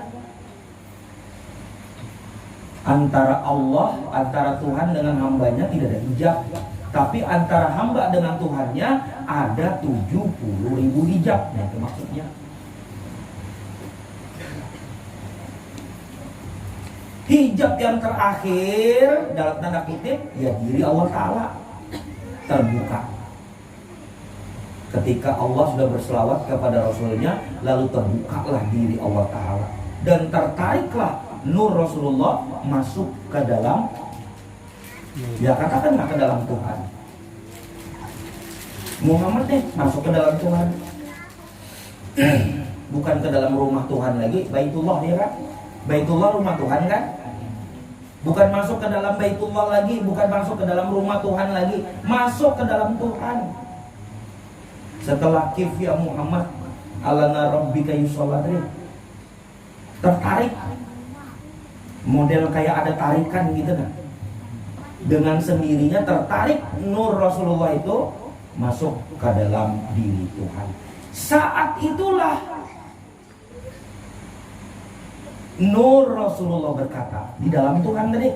Antara Allah, antara Tuhan dengan hambanya tidak ada hijab. Tapi antara hamba dengan Tuhannya ada 70.000 hijab. Nah, itu maksudnya. Hijab yang terakhir dalam tanda kutip ya diri Allah Ta'ala terbuka. Ketika Allah sudah berselawat kepada Rasulnya, lalu terbukalah diri Allah Ta'ala dan tertariklah nur Rasulullah masuk ke dalam, ya katakanlah ke dalam Tuhan. Muhammad nih masuk ke dalam Tuhan. Bukan ke dalam rumah Tuhan lagi, Baitullah ya kan? Baitullah rumah Tuhan kan? Bukan masuk ke dalam Baitullah lagi, bukan masuk ke dalam rumah Tuhan lagi, masuk ke dalam Tuhan. Setelah kif ya Muhammad alana rabbika yusalladri, tertarik, model kayak ada tarikan gitu kan, dengan sendirinya tertarik nur Rasulullah itu masuk ke dalam diri Tuhan. Saat itulah nur Rasulullah berkata di dalam Tuhan tadi,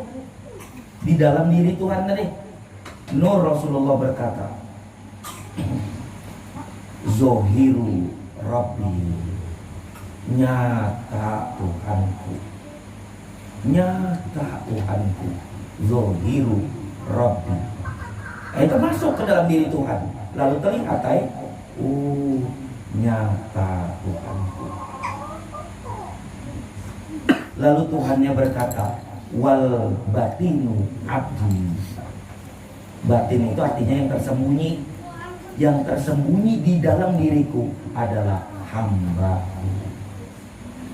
di dalam diri Tuhan tadi, nur Rasulullah berkata, Zohiru Rabbi, nyata Tuhanku, nyata Tuhanku, Zohiru Rabbi. Itu masuk ke dalam diri Tuhan, lalu terlihat nyata Tuhanku. Lalu Tuhannya berkata, wal batinu abdi. Batin itu artinya yang tersembunyi. Yang tersembunyi di dalam diriku adalah hamba.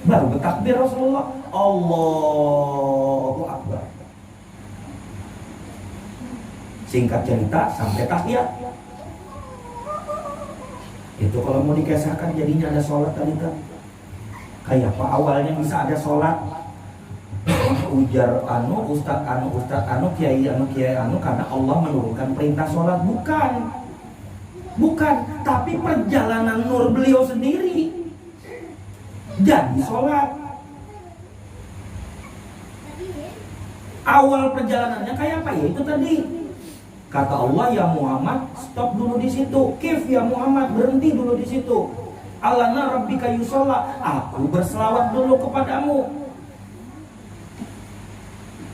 Baru bertakbir Rasulullah, Allahu Akbar. Singkat cerita sampai tahiyat. Itu kalau mau dikisahkan jadinya ada sholat tadi kan. Kayak apa awalnya bisa ada sholat? Ujar ustaz kiai karena Allah menurunkan perintah sholat. Bukan, tapi perjalanan nur beliau sendiri jadi sholat. Awal perjalanannya kayak apa ya? Itu tadi kata Allah, ya Muhammad, stop dulu di situ. Kif ya Muhammad, berhenti dulu di situ. Alana rabbika yusalla, aku berselawat dulu kepadamu.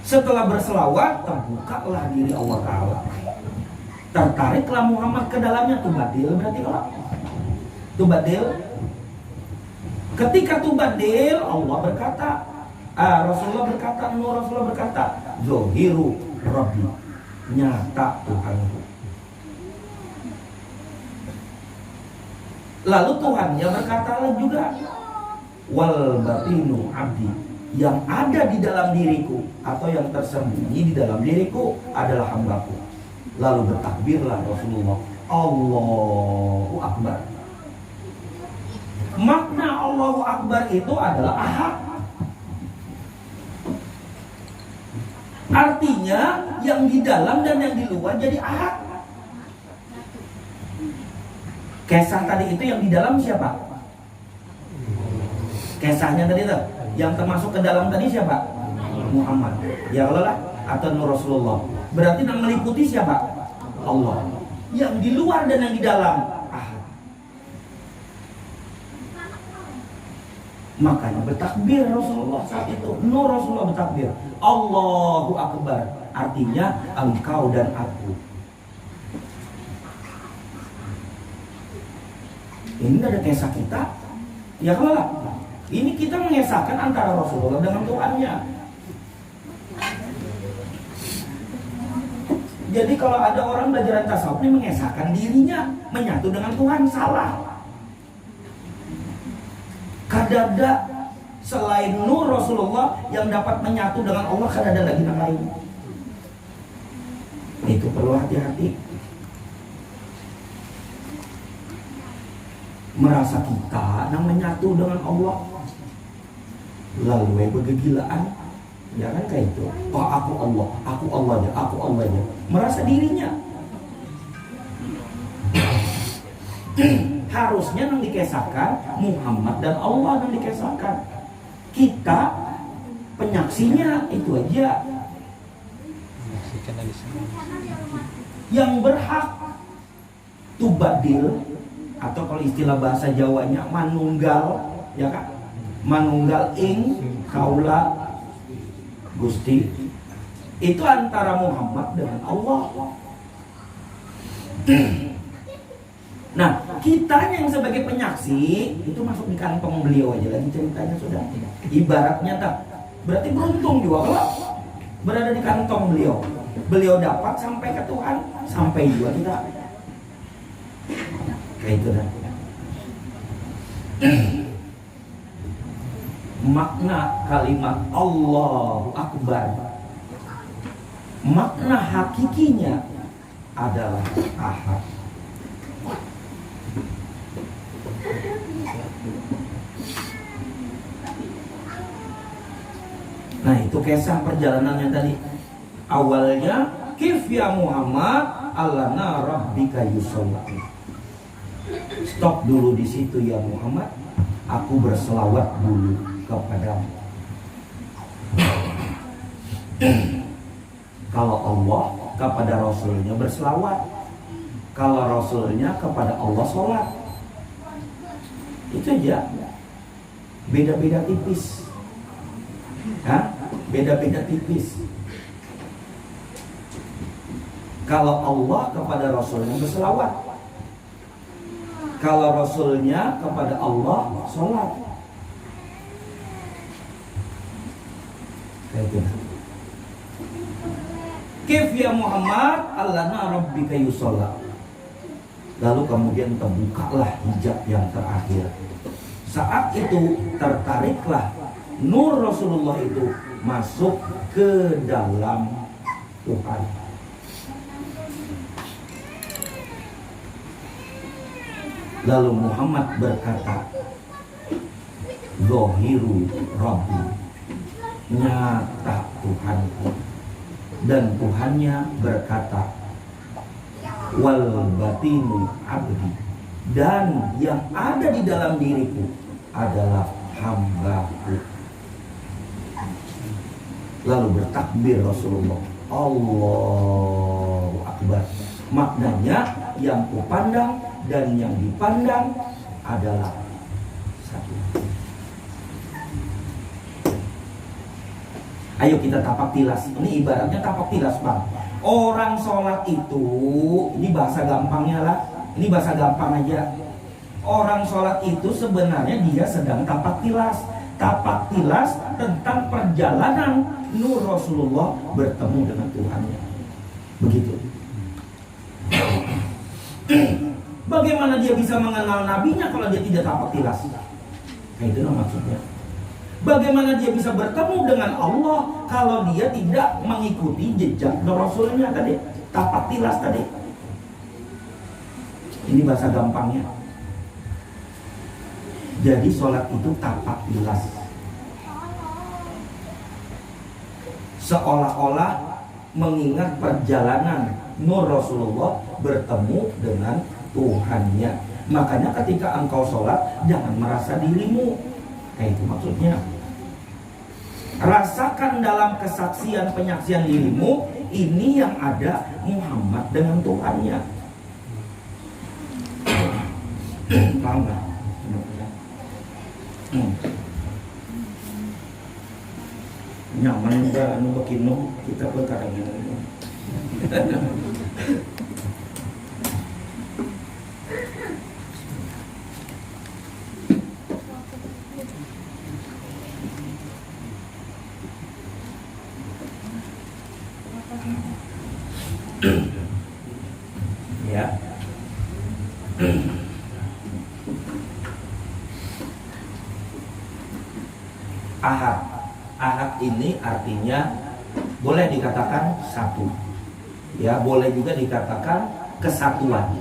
Setelah berselawat, terbukalah diri Allah Ta'ala. Tertariklah Muhammad ke dalamnya. Tubadil berarti kalau Tubadil. Ketika Tubadil, Allah berkata, Rasulullah berkata, Zohiru Rabbi, nyata Tuhanku. Lalu Tuhannya berkata juga, wal batinu abdi, yang ada di dalam diriku atau yang tersembunyi di dalam diriku adalah hambaku. Lalu bertakbirlah Rasulullah, Allahu Akbar. Makna Allahu Akbar itu adalah ahad. Artinya yang di dalam dan yang di luar jadi ahad. Kisah tadi itu yang di dalam siapa? Kisahnya tadi tuh, yang termasuk ke dalam tadi siapa? Muhammad. Ya Allah lah, atau Nur Rasulullah. Berarti yang meliputi siapa? Allah. Yang di luar dan yang di dalam ahad. Makanya bertakbir Rasulullah saat itu. Nur Rasulullah bertakbir, Allahu Akbar. Artinya engkau dan aku. Ini ada kisah kita. Ya kalau ini kita mengesahkan antara Rasulullah dengan Tuhannya. Jadi kalau ada orang belajar tasawuf ini mengesahkan dirinya menyatu dengan Tuhan, salah. Kadada selain nur Rasulullah yang dapat menyatu dengan Allah, kadada lagi yang lain. Itu perlu hati-hati. Merasa kita yang menyatu dengan Allah, lalu bergegilaan. Ya kan kayak itu. Oh aku Allah aja. Merasa dirinya. harusnya yang dikesahkan Muhammad dan Allah yang dikesahkan. Kita penyaksinya itu aja. Yang berhak tubadil atau kalau istilah bahasa Jawanya manunggal, ya kan? Manunggal ing kaula Gusti. Itu antara Muhammad dengan Allah. Nah, kitanya yang sebagai penyaksi itu masuk di kantong beliau aja lagi ceritanya sudah. Ibaratnya tak, berarti beruntung juga kalau berada di kantong beliau. Beliau dapat sampai ke Tuhan, sampai juga kita. Kayak itu dah. Makna kalimat Allahu Akbar, makna hakikinya adalah ahad. Nah, itu kisah perjalanannya tadi. Awalnya kif ya Muhammad allana rabbika yusolli. Stop dulu di situ ya Muhammad, aku berselawat dulu kepadamu. Kalau Allah kepada Rasulnya berselawat, kalau Rasulnya kepada Allah sholat. Itu aja. Beda-beda tipis. Hah? Beda-beda tipis. Kalau Allah kepada Rasulnya berselawat, kalau Rasulnya kepada Allah sholat. Kayak gitu. Kif ya Muhammad allana rabbika yusolla. Lalu kemudian terbukalah hijab yang terakhir. Saat itu tertariklah nur Rasulullah itu masuk ke dalam Tuhan. Lalu Muhammad berkata, Zohiru Rabbi, nyata Tuhanku. Dan Tuhannya berkata, wal batinu abdi, dan yang ada di dalam diriku adalah hambaku. Lalu bertakbir Rasulullah, Allahu Akbar. Maknanya yang kupandang dan yang dipandang adalah satu. Ayo kita tapak tilas. Ini ibaratnya tapak tilas, Bang. Orang sholat itu, ini bahasa gampangnya lah. Ini bahasa gampang aja. Orang sholat itu sebenarnya dia sedang tapak tilas. Tapak tilas tentang perjalanan nur Rasulullah bertemu dengan Tuhannya. Begitu. Bagaimana dia bisa mengenal nabinya kalau dia tidak tapak tilas? Nah, itu maksudnya. Bagaimana dia bisa bertemu dengan Allah kalau dia tidak mengikuti jejak Rasulnya tadi, tapak tilas tadi. Ini bahasa gampangnya. Jadi sholat itu tapak tilas. Seolah-olah mengingat perjalanan nur Rasulullah bertemu dengan Tuhannya. Makanya ketika engkau sholat, jangan merasa dirimu. Kayak itu maksudnya. Rasakan dalam kesaksian penyaksian dirimu, ini yang ada Muhammad dengan Tuhannya. Paham gak? Nyaman juga anu bekino kita pun kadang gini. Ya. Ahad. Ahad ini artinya boleh dikatakan satu. Ya, boleh juga dikatakan kesatuan.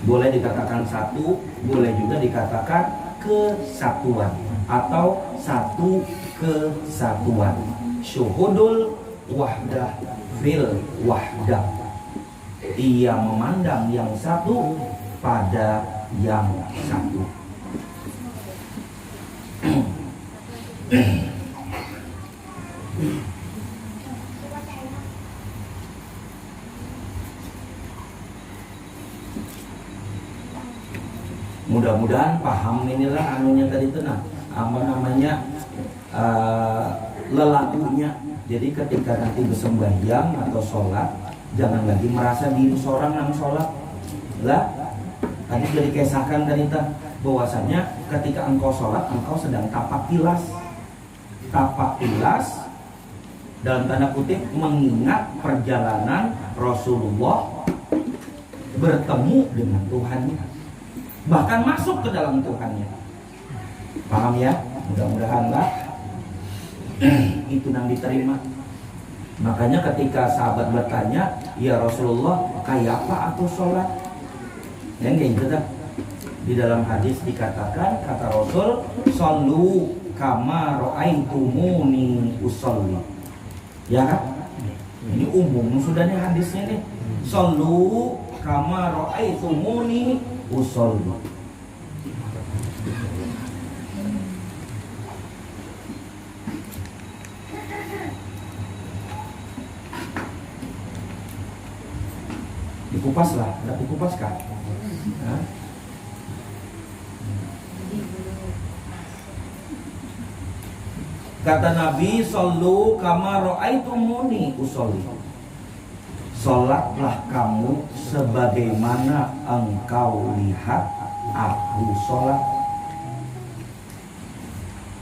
Boleh dikatakan satu, boleh juga dikatakan kesatuan atau satu kesatuan. Syuhudul wahdah fil wahdah. Ia memandang yang satu pada yang satu. Mudah-mudahan paham inilah anunya tadi tenang apa namanya lelakunya. Jadi ketika nanti bersembahyang atau sholat, jangan lagi merasa diri seorang yang sholat lah. Tadi sudah dikisahkan tadi bahwasanya ketika engkau sholat, engkau sedang tapak tilas dalam tanda kutip mengingat perjalanan Rasulullah bertemu dengan Tuhannya, bahkan masuk ke dalam Tuhannya. Paham ya? Mudah-mudahan lah itu yang diterima. Makanya ketika sahabat bertanya, ya Rasulullah, kayak apa aku sholat? Yang kayak gitu dah. Di dalam hadis dikatakan, kata Rasul, shollu kama ra'aitumuni usolli. Ya kan? Ini umum sudah nih hadisnya nih. Shollu kama ra'aitumuni usolli. Dikupas lah, nggak dikupas kan? Nah. Kata Nabi, shollu kama ra'aitumuni usolli. Sholatlah kamu sebagaimana engkau lihat aku sholat.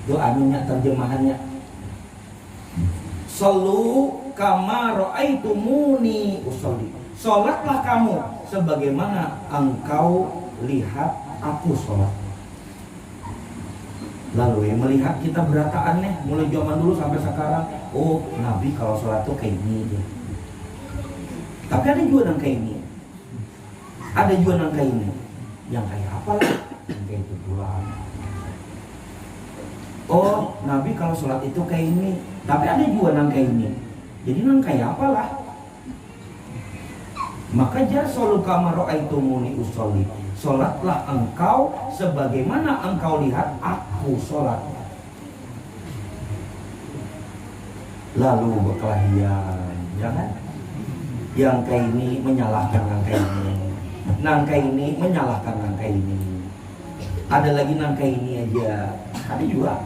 Itu anunya terjemahannya. Shollu kama ra'aitumuni usolli. Sholatlah kamu sebagaimana engkau lihat aku sholat. Lalu melihat kita berataan nih, mulai zaman dulu sampai sekarang. Oh, Nabi kalau sholat tuh kayak ini dia. Tapi ada juga yang kayak ini. Ada juga yang kayak ini. Yang kayak apa lah? Yang kayak itu pulang. Oh, Nabi kalau sholat itu kayak ini. Tapi ada juga yang kayak ini. Jadi yang kayak apalah? Maka jar shollu kama ra'aitumuni usolli. Sholatlah engkau sebagaimana engkau lihat aku sholat. Lalu berkelahian, jangan. Yang kayak ini menyalahkan yang kayak ini, nangka ini menyalahkan nangka ini. Ada lagi nangka ini aja, ada juga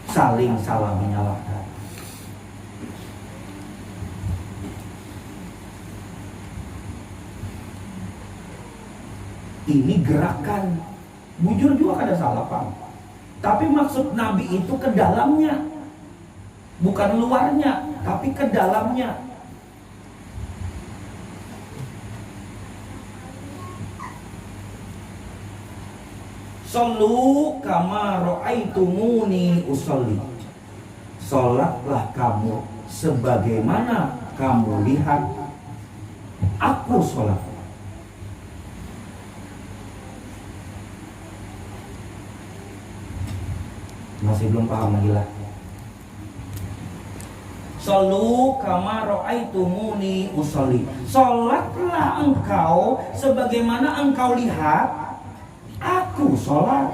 saling salah menyalahkan. Ini gerakan, bujur juga ada salah paham. Tapi maksud Nabi itu ke dalamnya, bukan luarnya, tapi ke dalamnya. Shollu kama ra'aitumuni usolli. Sholatlah kamu sebagaimana kamu lihat aku sholat. Masih belum paham lagi lah. Shollu kama ra'aitumuni usolli. Sholatlah engkau sebagaimana engkau lihat aku sholat.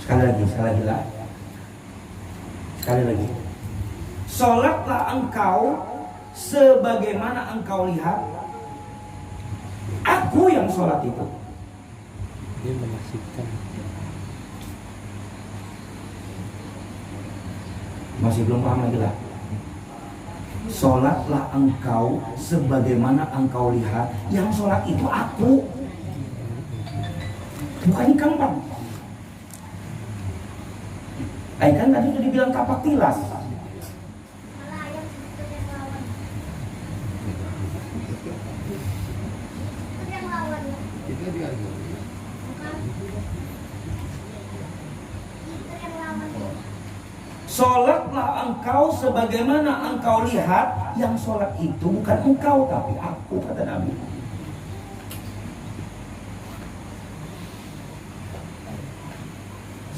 Sekali lagi lah. Sekali lagi. Sholatlah engkau sebagaimana engkau lihat aku yang sholat itu. Dia menyaksikan. Masih belum paham lagi lah. Sholatlah engkau sebagaimana engkau lihat yang sholat itu aku, bukan ikan bang. Kan tadi sudah dibilang tapak tilas. Sholatlah engkau sebagaimana engkau lihat yang sholat itu bukan engkau tapi aku, kata Nabi.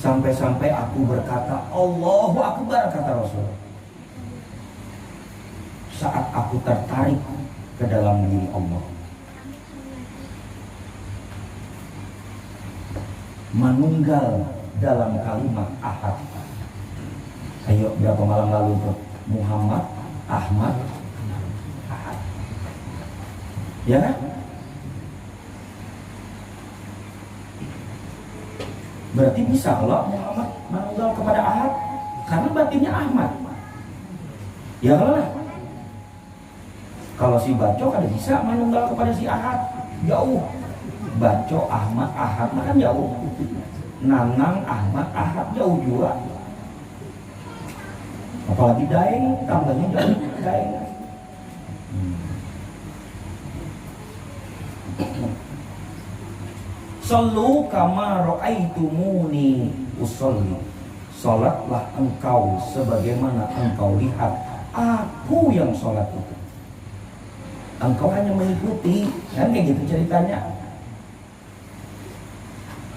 Sampai-sampai aku berkata Allahu Akbar, kata Rasul. saat aku tertarik ke dalam diri Allah. Manunggal dalam kalimat ahad. Ayo, berapa malam lalu tuh? Muhammad, Ahmad, Ahad. Ya kan? Berarti bisa kalau Muhammad manunggal kepada Ahad, karena batinnya Ahmad. Ya kalau lah. Kalau si Baco kada bisa manunggal kepada si Ahad, jauh. Baco Ahmad Ahad kan jauh. Nanang Ahmad Ahad jauh juga. Apalagi Daeng tambahnya jauh. Daeng. Sallu kama ra'aitumuni usolli. Salatlah engkau sebagaimana engkau lihat aku yang salat itu. Engkau hanya mengikuti, kan kayak gitu ceritanya.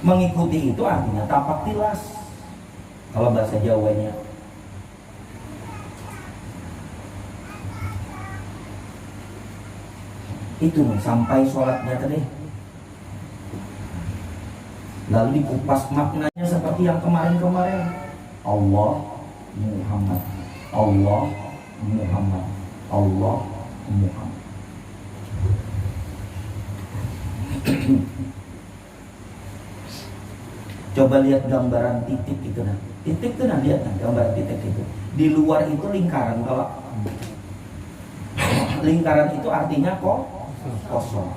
Mengikuti itu artinya tapak tilas kalau bahasa Jawanya. Itu nih sampai sholatnya tadi. Lalu dikupas maknanya seperti yang kemarin-kemarin. Allah Muhammad, Allah Muhammad, Allah Muhammad. Coba lihat gambaran titik itu nah. Titik itu nah, lihat nah, gambar titik itu. Di luar itu lingkaran. Kalau lingkaran itu artinya kosong.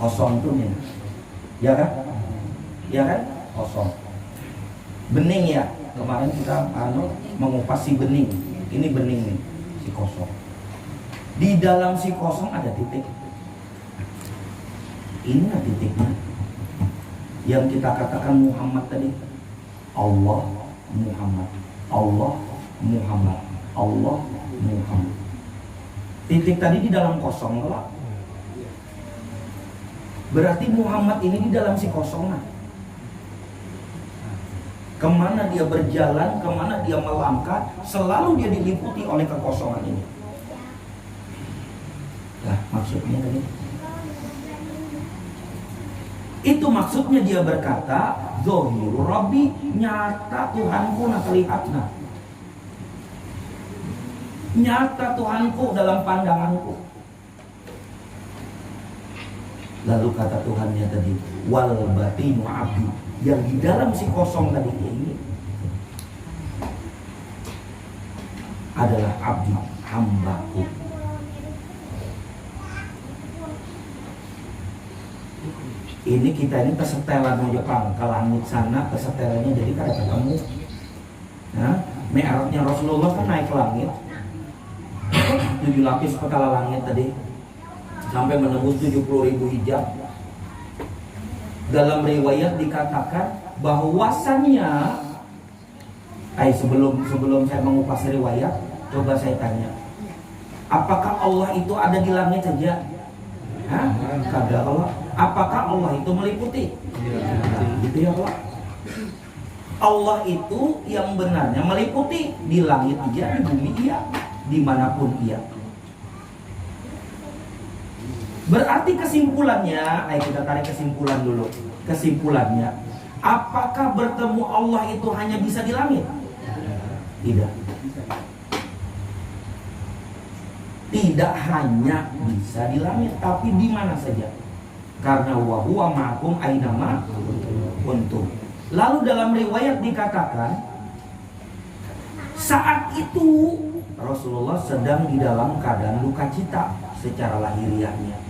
Kosong itu nih. Ya kan? Ya kan? Kosong. Bening ya. Kemarin kita mengupas si bening. Ini bening nih, si kosong. Di dalam si kosong ada titik. Ini nah titiknya. Yang kita katakan Muhammad tadi. Allah Muhammad, Allah Muhammad, Allah Muhammad. Titik tadi di dalam kosong lah. Berarti Muhammad ini di dalam si kosongan. Kemana dia berjalan, kemana dia melangkah, selalu dia diliputi oleh kekosongan ini. Nah, maksudnya tadi itu maksudnya dia berkata, Zohiru Rabbi, nyata Tuhanku nak terlihatna. Nyata Tuhanku dalam pandanganku. Lalu kata Tuhannya tadi, wal batinu abdi, yang di dalam si kosong tadi ini adalah abdi, hambaku. Ini kita ini kesetelan aja Kang, ke langit sana kesetelannya jadi kada ketemu. Nah, mi'rajnya Rasulullah kan naik ke langit 7 lapis petala langit tadi sampai menembus 70.000 hijab. Dalam riwayat dikatakan bahwasannya sebelum saya mengupas riwayat, coba saya tanya, apakah Allah itu ada di langit saja? Hah? Kada Allah. Apakah Allah itu meliputi? Gitu ya Allah. Allah itu yang benarnya meliputi di langit iya, di bumi iya, dimanapun iya. Berarti kesimpulannya, ayo kita tarik kesimpulan dulu. Kesimpulannya, apakah bertemu Allah itu hanya bisa di langit? Tidak. Tidak hanya bisa di langit, tapi di mana saja. Karena wa huwa ma'akum ainama kuntum. Lalu dalam riwayat dikatakan saat itu Rasulullah sedang di dalam keadaan duka cita secara lahiriahnya.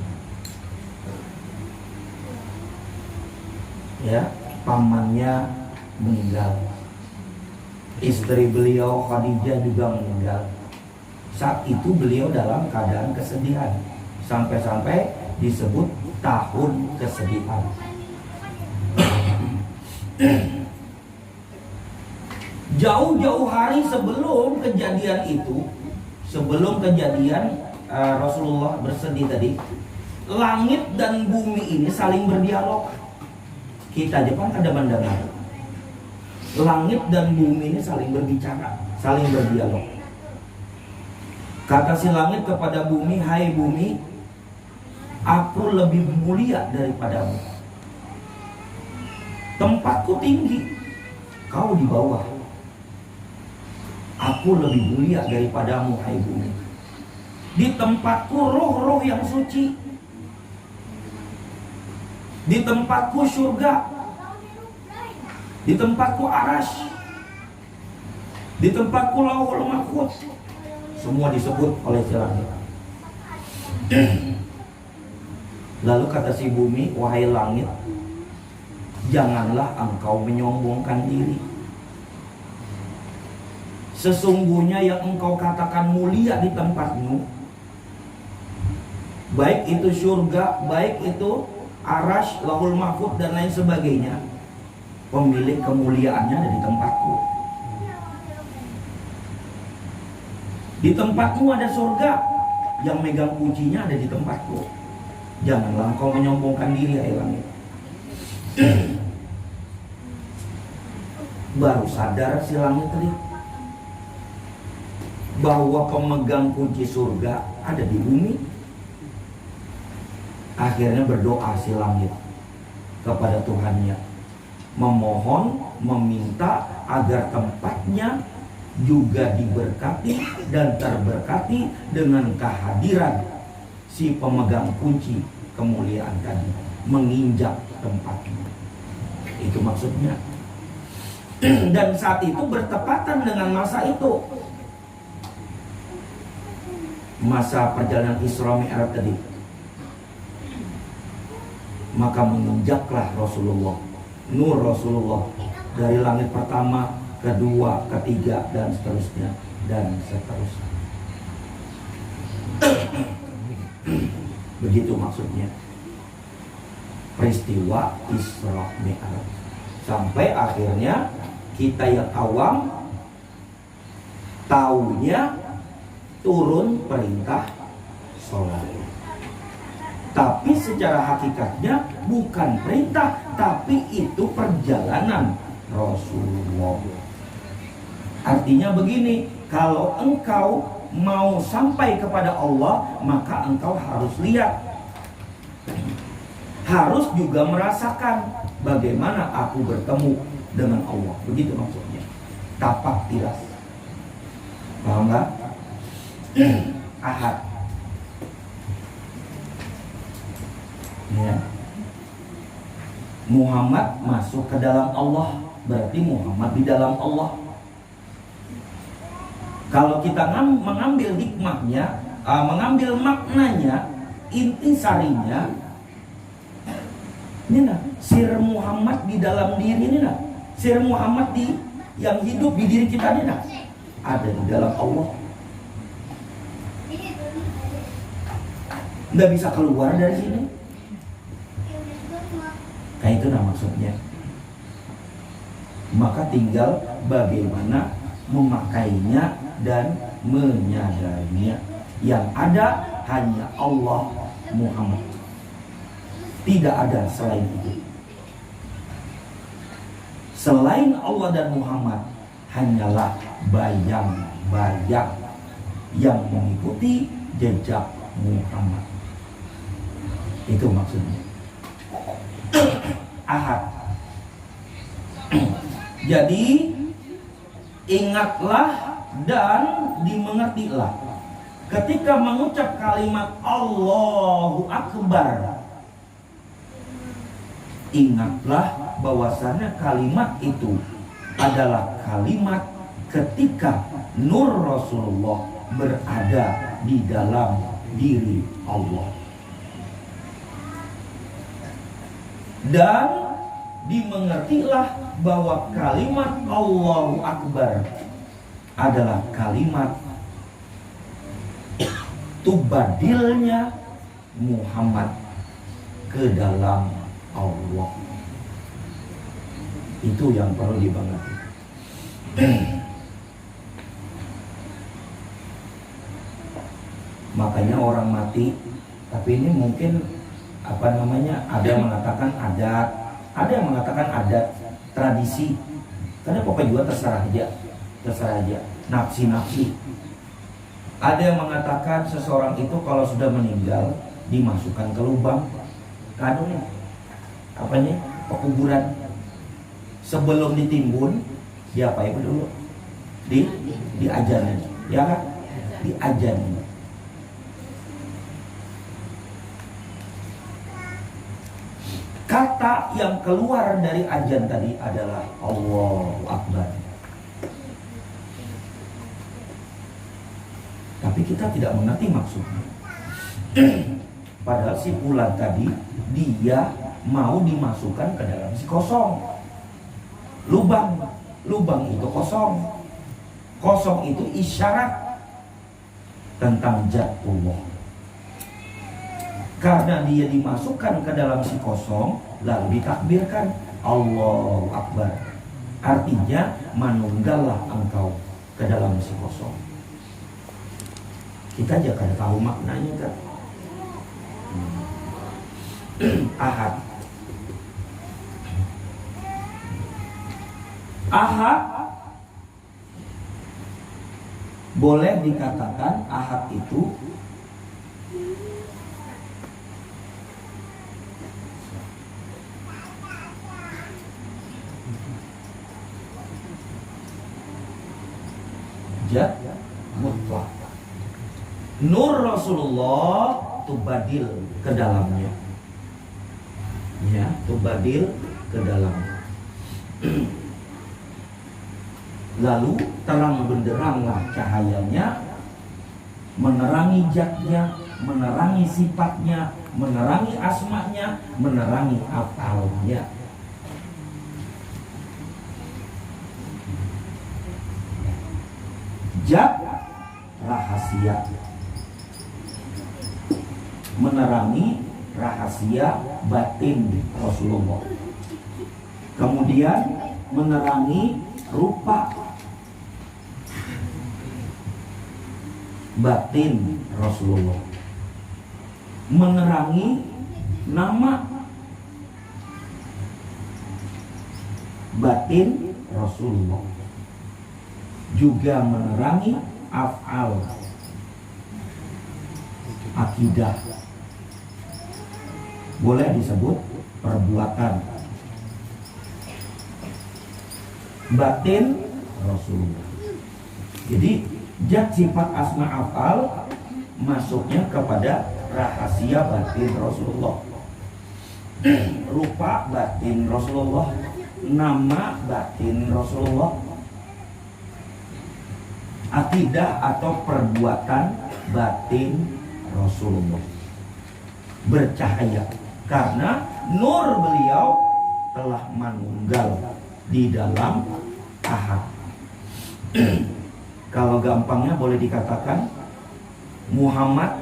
Ya, pamannya meninggal. Istri beliau Khadijah juga meninggal. Saat itu beliau dalam keadaan kesedihan. Sampai-sampai disebut tahun kesedihan. Jauh-jauh hari sebelum kejadian itu, sebelum kejadian Rasulullah bersedih tadi, langit dan bumi ini saling berdialog. Kita Jepang ada mendengar. Langit dan bumi ini saling berbicara, saling berdialog. Kata si langit kepada bumi, hai bumi, aku lebih mulia daripadamu. Tempatku tinggi, kau di bawah. Aku lebih mulia daripadamu, hai bumi. Di tempatku roh-roh yang suci. Di tempatku surga. Di tempatku aras. Di tempatku lauhul mahfuz. Semua disebut oleh si langit. Lalu kata si bumi, wahai langit, janganlah engkau menyombongkan diri. Sesungguhnya yang engkau katakan mulia di tempatmu, baik itu surga, baik itu arash, lauhul mahfuz dan lain sebagainya, pemilik kemuliaannya ada di tempatku. Di tempatmu ada surga, yang megang kuncinya ada di tempatku. Janganlah engkau menyombongkan diri, hai langit. Baru sadar si langit tadi bahwa pemegang kunci surga ada di bumi. Akhirnya berdoa si langit kepada Tuhannya, memohon, meminta agar tempatnya juga diberkati dan terberkati dengan kehadiran si pemegang kunci kemuliaan tadi menginjak tempatnya. Itu maksudnya. Dan saat itu bertepatan dengan masa itu, masa perjalanan Isra Mi'raj tadi. Maka menginjaklah Rasulullah, nur Rasulullah, dari langit pertama, kedua, ketiga, dan seterusnya, dan seterusnya. Begitu maksudnya peristiwa Isra Mi'raj. Sampai akhirnya kita yang awam taunya turun perintah sholat, tapi secara hakikatnya bukan perintah, tapi itu perjalanan Rasulullah. Artinya begini, kalau engkau mau sampai kepada Allah, maka engkau harus lihat, harus juga merasakan bagaimana aku bertemu dengan Allah. Begitu maksudnya, tapak tilas. Paham nggak? Ahad. Ya. Muhammad masuk ke dalam Allah, berarti Muhammad di dalam Allah. Kalau kita mengambil hikmahnya, mengambil maknanya, intisarinya, ini nah, sir Muhammad di dalam diri ini nah, sir Muhammad yang hidup di diri kita ini nah, ada di dalam Allah. Nggak bisa keluar dari sini. Kayak itu nah maksudnya. Maka tinggal bagaimana memakainya dan menyadarinya. Yang ada hanya Allah, Muhammad. Tidak ada selain itu. Selain Allah dan Muhammad, hanyalah bayang-bayang yang mengikuti jejak Muhammad. Itu maksudnya. Ahad. Jadi ingatlah dan dimengertilah. Ketika mengucap kalimat Allahu Akbar, ingatlah bahwasannya kalimat itu adalah kalimat ketika nur Rasulullah berada di dalam diri Allah. Dan dimengertilah bahwa kalimat Allahu Akbar adalah kalimat tubadilnya Muhammad ke dalam Allah. Itu yang perlu dimengerti. Makanya orang mati, tapi ini mungkin ada yang mengatakan adat, ada yang mengatakan adat, tradisi. Karena pokoknya juga terserah aja, nafsi-nafsi. Ada yang mengatakan seseorang itu kalau sudah meninggal dimasukkan ke lubang kadonya, apanya, pekuburan. Sebelum ditimbun diapain dulu? Diajarin, ya kan? Diajarin. Kata yang keluar dari ajan tadi adalah Allahu Akbar. Tapi kita tidak mengerti maksudnya. Padahal si Fulan tadi dia mau dimasukkan ke dalam si kosong. Lubang itu kosong. Kosong itu isyarat tentang Zatullah. Karena dia dimasukkan ke dalam si kosong, lalu ditakbirkan Allahu Akbar. Artinya manunggallah engkau ke dalam si kosong. Kita aja kan tahu maknanya kan. Ahad. Ahad boleh dikatakan ahad itu zat mutlak. Nur Rasulullah tubadil ke dalamnya. Ya, tubadil ke dalamnya. Lalu terang benderanglah cahayanya, menerangi zatnya, menerangi sifatnya, menerangi asmanya, menerangi afalnya. Zat rahasia, menerangi rahasia batin Rasulullah. Kemudian menerangi rupa batin Rasulullah, menerangi nama batin Rasulullah, juga menerangi af'al, akidah, boleh disebut perbuatan batin Rasulullah. Jadi zat sifat asma af'al masuknya kepada rahasia batin Rasulullah, rupa batin Rasulullah, nama batin Rasulullah, akidah atau perbuatan batin Rasulullah, bercahaya karena nur beliau telah manunggal di dalam ahad. Kalau gampangnya boleh dikatakan Muhammad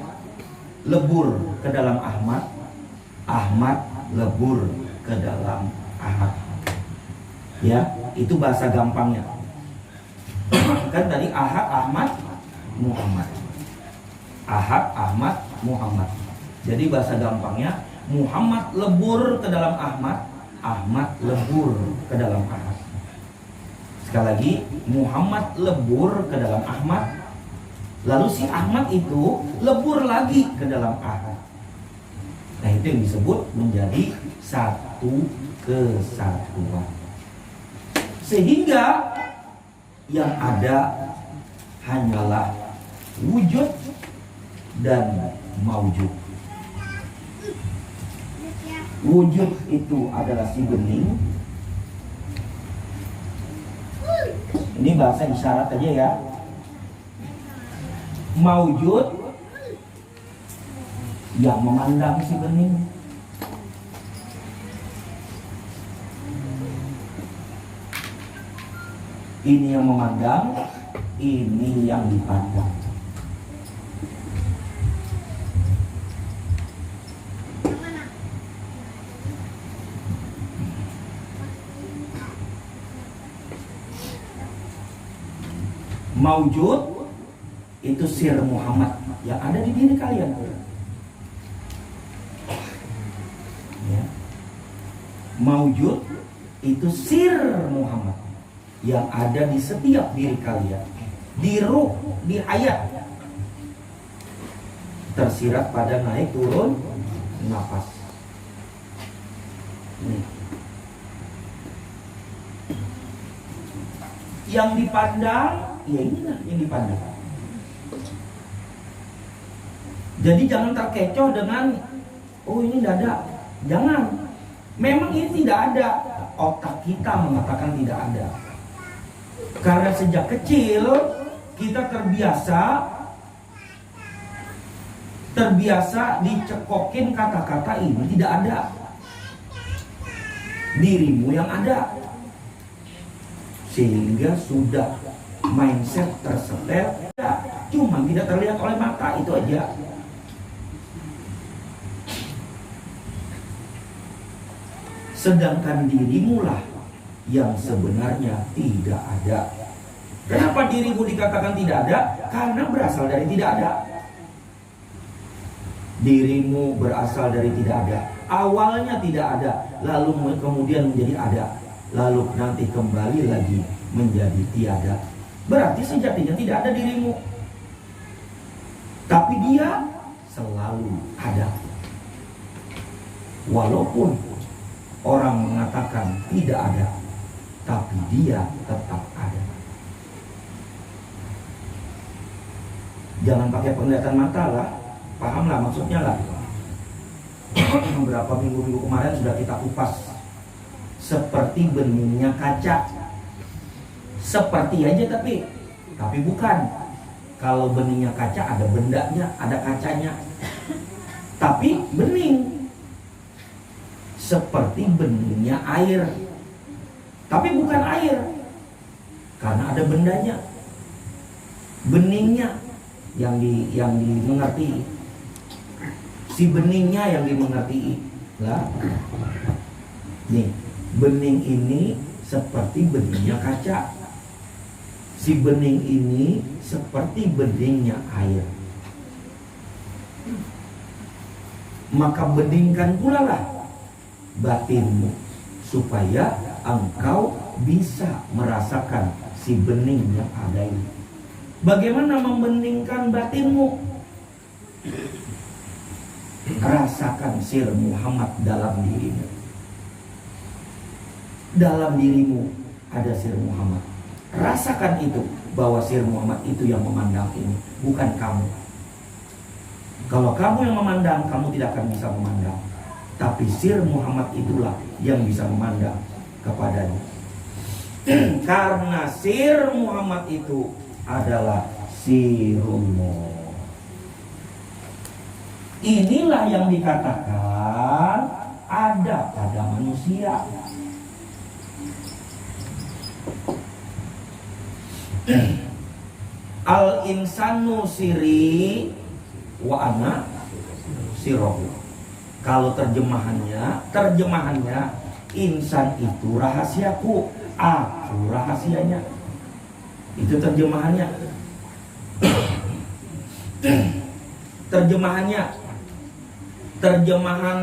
lebur ke dalam Ahmad, Ahmad lebur ke dalam ahad. Ya, itu bahasa gampangnya. Kan tadi ahad, Ahmad, Muhammad. Ahad, Ahmad, Muhammad. Jadi bahasa gampangnya Muhammad lebur ke dalam Ahmad, Ahmad lebur ke dalam ahad. Sekali lagi, Muhammad lebur ke dalam Ahmad, lalu si Ahmad itu lebur lagi ke dalam ahad. Nah, itu yang disebut menjadi satu kesatuan. Sehingga yang ada hanyalah wujud dan maujud. Wujud itu adalah si bening. Ini bahasa isyarat aja ya. Maujud yang memandang si bening. Ini yang memandang, ini yang dipandang. Maujud itu sir Muhammad yang ada di diri kalian. Ya. Maujud itu sir Muhammad yang ada di setiap diri kalian, di ruh, di hayat. tersirat pada naik turun nafas. Nih. Yang dipandang, ya inilah yang dipandang. Jadi jangan terkecoh dengan, oh ini dada. Jangan. Memang ini tidak ada. Otak kita mengatakan tidak ada. Karena sejak kecil kita terbiasa dicekokin kata-kata ini tidak ada. Dirimu yang ada. Sehingga sudah mindset tersetel, cuma tidak terlihat oleh mata, itu aja. Sedangkan dirimu lah yang sebenarnya tidak ada. Kenapa dirimu dikatakan tidak ada? Karena berasal dari tidak ada. Dirimu berasal dari tidak ada. Awalnya tidak ada, lalu kemudian menjadi ada, lalu nanti kembali lagi menjadi tiada. Berarti sejatinya tidak ada dirimu, tapi dia selalu ada. Walaupun orang mengatakan tidak ada, tapi dia tetap ada. Jangan pakai penglihatan mata lah, pahamlah maksudnya lah. Beberapa minggu kemarin sudah kita kupas. Seperti beningnya kaca. Seperti aja tapi bukan. Kalau beningnya kaca ada bendanya, ada kacanya. Tapi bening. Seperti beningnya air. Tapi bukan air. Karena ada bendanya. Beningnya yang dimengerti. Si beningnya yang dimengerti lah. Nih, bening ini seperti beningnya kaca. Si bening ini seperti beningnya air. Maka beningkan pula lah batinmu, supaya engkau bisa merasakan si bening yang ada ini. Bagaimana membeningkan batinmu? Rasakan sir Muhammad dalam dirimu. Dalam dirimu ada sir Muhammad. Rasakan itu, bahwa sir Muhammad itu yang memandang ini, bukan kamu. Kalau kamu yang memandang, kamu tidak akan bisa memandang. Tapi sir Muhammad itulah yang bisa memandang kepadanya. Karena sir Muhammad itu adalah sirullah. Inilah yang dikatakan ada pada manusia. Al-insanu siri wa ana sirohu. Kalau terjemahannya insan itu rahasiaku, aku rahasianya. Itu terjemahannya. Terjemahan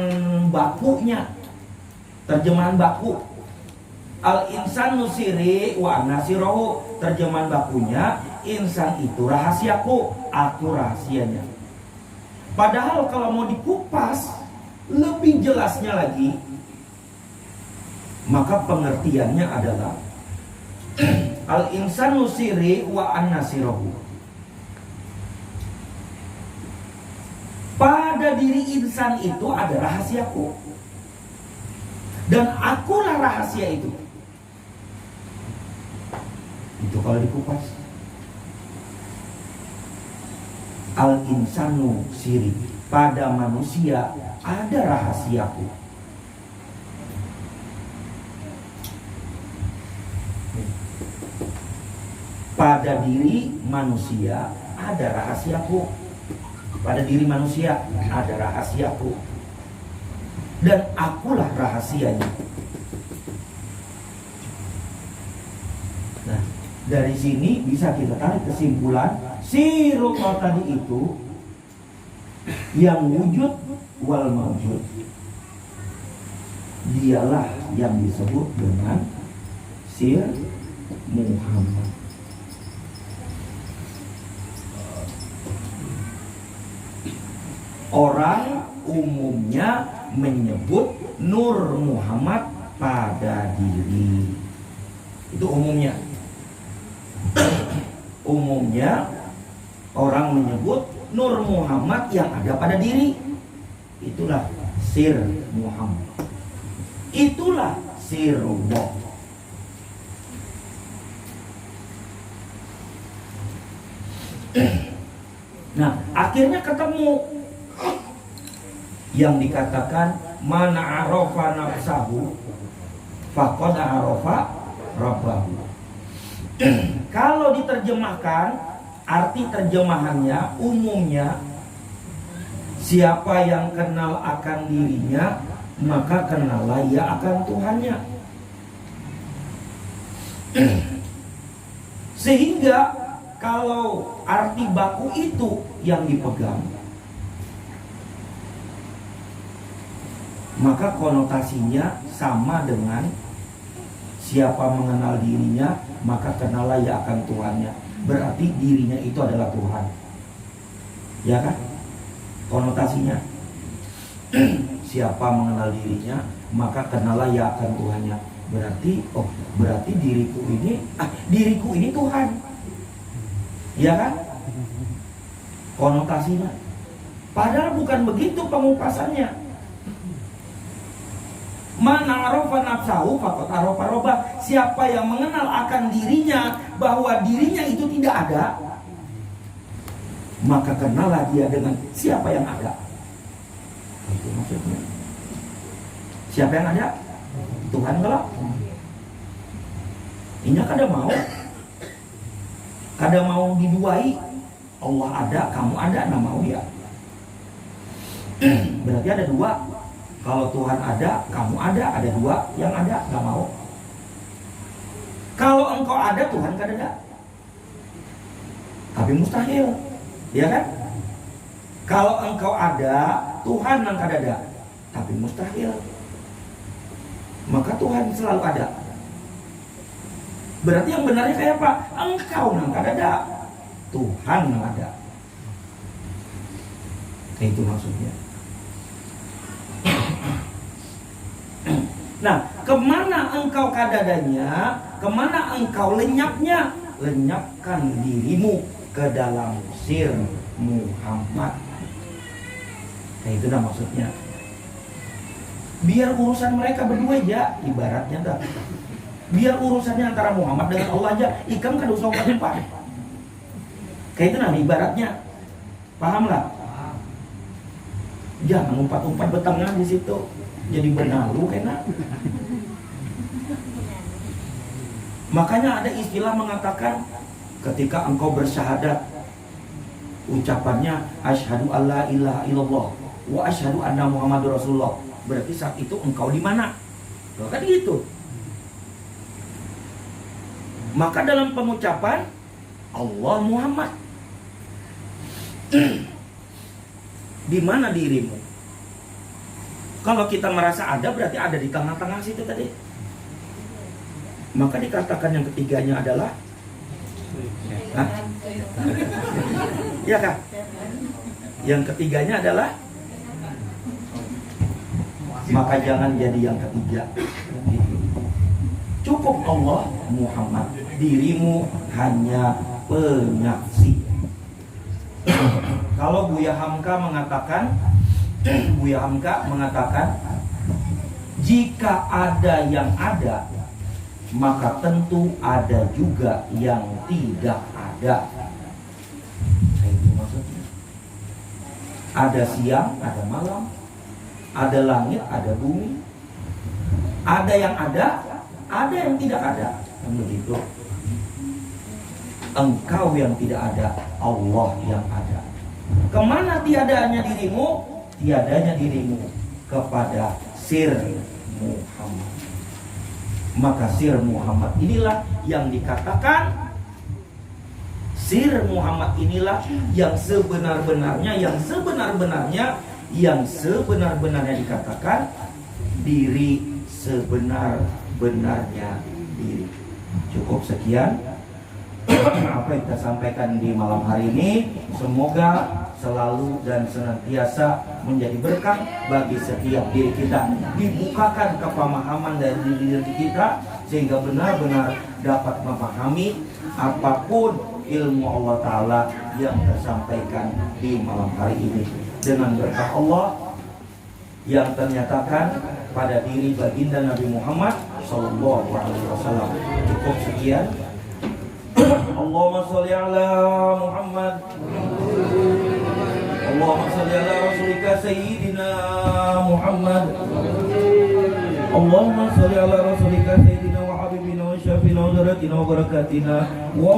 bakunya. Terjemahan baku. Al-insanu siri wa ana sirohu. Terjemahan bakunya, insan itu rahasiaku, aku rahasianya. Padahal kalau mau dikupas lebih jelasnya lagi, maka pengertiannya adalah al-insanu siri wa ana sirohu. Pada diri insan itu ada rahasiaku, dan akulah rahasia itu. Itu kalau dikupas. Al-insanu siri, pada manusia ada rahasiaku. Pada diri manusia ada rahasiaku. Pada diri manusia ada rahasiaku, dan akulah rahasianya. Nah, dari sini bisa kita tarik kesimpulan, sirullah tadi itu yang wujud wal mawjud, dialah yang disebut dengan sir Muhammad. Orang umumnya menyebut Nur Muhammad pada diri. Itu umumnya. Umumnya orang menyebut Nur Muhammad yang ada pada diri. Itulah Sir Muhammad. Itulah Sirullah. Nah, akhirnya ketemu yang dikatakan mana arafa nafsahu faqad arafa rabbahu. Kalau diterjemahkan, arti terjemahannya umumnya siapa yang kenal akan dirinya, maka kenallah ia akan Tuhannya. Sehingga kalau arti baku itu yang dipegang, maka konotasinya sama dengan siapa mengenal dirinya, maka kenallah ia akan Tuhannya. Berarti dirinya itu adalah Tuhan. Ya kan? Konotasinya. Siapa mengenal dirinya, maka kenallah ia akan Tuhannya. Berarti diriku ini Tuhan. Ya kan? Konotasinya. Padahal bukan begitu pengupasannya. Mana arafa nafsahu faqad arafa rabbah. Siapa yang mengenal akan dirinya bahwa dirinya itu tidak ada, maka kenallah dia dengan siapa yang ada. Itu maksudnya. Siapa yang ada? Tuhan kelak. Ini kada mau diduai. Allah ada, kamu ada, nah mau ya. Berarti ada dua. Kalau Tuhan ada, kamu ada dua yang ada, nggak mau. Kalau engkau ada, Tuhan kada ada. Tapi mustahil, ya kan? Kalau engkau ada, Tuhan yang kada ada. Tapi mustahil. Maka Tuhan selalu ada. Berarti yang benarnya kayak apa? Engkau yang kada ada, Tuhan yang ada. Itu maksudnya. Nah, kemana engkau kadadanya, kemana engkau lenyapnya? Lenyapkan dirimu ke dalam Sir Muhammad. Nah, itu dah maksudnya. Biar urusan mereka berdua aja, ibaratnya dah. Biar urusannya antara Muhammad dengan Allah aja, ikam kan usah umpat. Kayak itu nah ibaratnya. Paham lah? Jangan umpat-umpat betengah di situ. Jadi benalu kena. Makanya ada istilah mengatakan ketika engkau bersyahadat, ucapannya asyhadu alla ilaha illallah wa asyhadu anna muhammadur rasulullah. Berarti saat itu engkau di mana? Kan gitu. Maka dalam pengucapan Allah Muhammad, di mana dirimu? Kalau kita merasa ada, berarti ada di tengah-tengah situ tadi. Maka dikatakan yang ketiganya adalah ya kan? Yang ketiganya adalah, maka jangan jadi yang ketiga. Cukup Allah Muhammad, dirimu hanya penyaksi. Kalau Buya Hamka mengatakan jika ada yang ada, maka tentu ada juga yang tidak ada. Itu maksudnya. Ada siang, ada malam, ada langit, ada bumi, ada yang ada yang tidak ada. Kan begitu. Engkau yang tidak ada, Allah yang ada. Kemana tiadanya dirimu? Tiadanya dirimu kepada Sir Muhammad. Maka Sir Muhammad inilah yang dikatakan, Sir Muhammad inilah yang sebenar-benarnya dikatakan diri sebenar-benarnya diri. Cukup sekian. apa yang kita sampaikan di malam hari ini semoga selalu dan senantiasa menjadi berkah bagi setiap diri kita, dibukakan kepemahaman dari diri kita sehingga benar-benar dapat memahami apapun ilmu Allah Ta'ala yang tersampaikan di malam hari ini dengan berkah Allah yang ternyatakan pada diri baginda Nabi Muhammad Sallallahu Alaihi Wasallam. Cukup sekian. Allahumma sholli ala Muhammad. Allahumma sholli ala Rasulika Sayyidina Muhammad. Allahumma sholli ala Rasulika Sayyidina wa Habibina wa Syafiina wa Zaratina wa Barakatina wa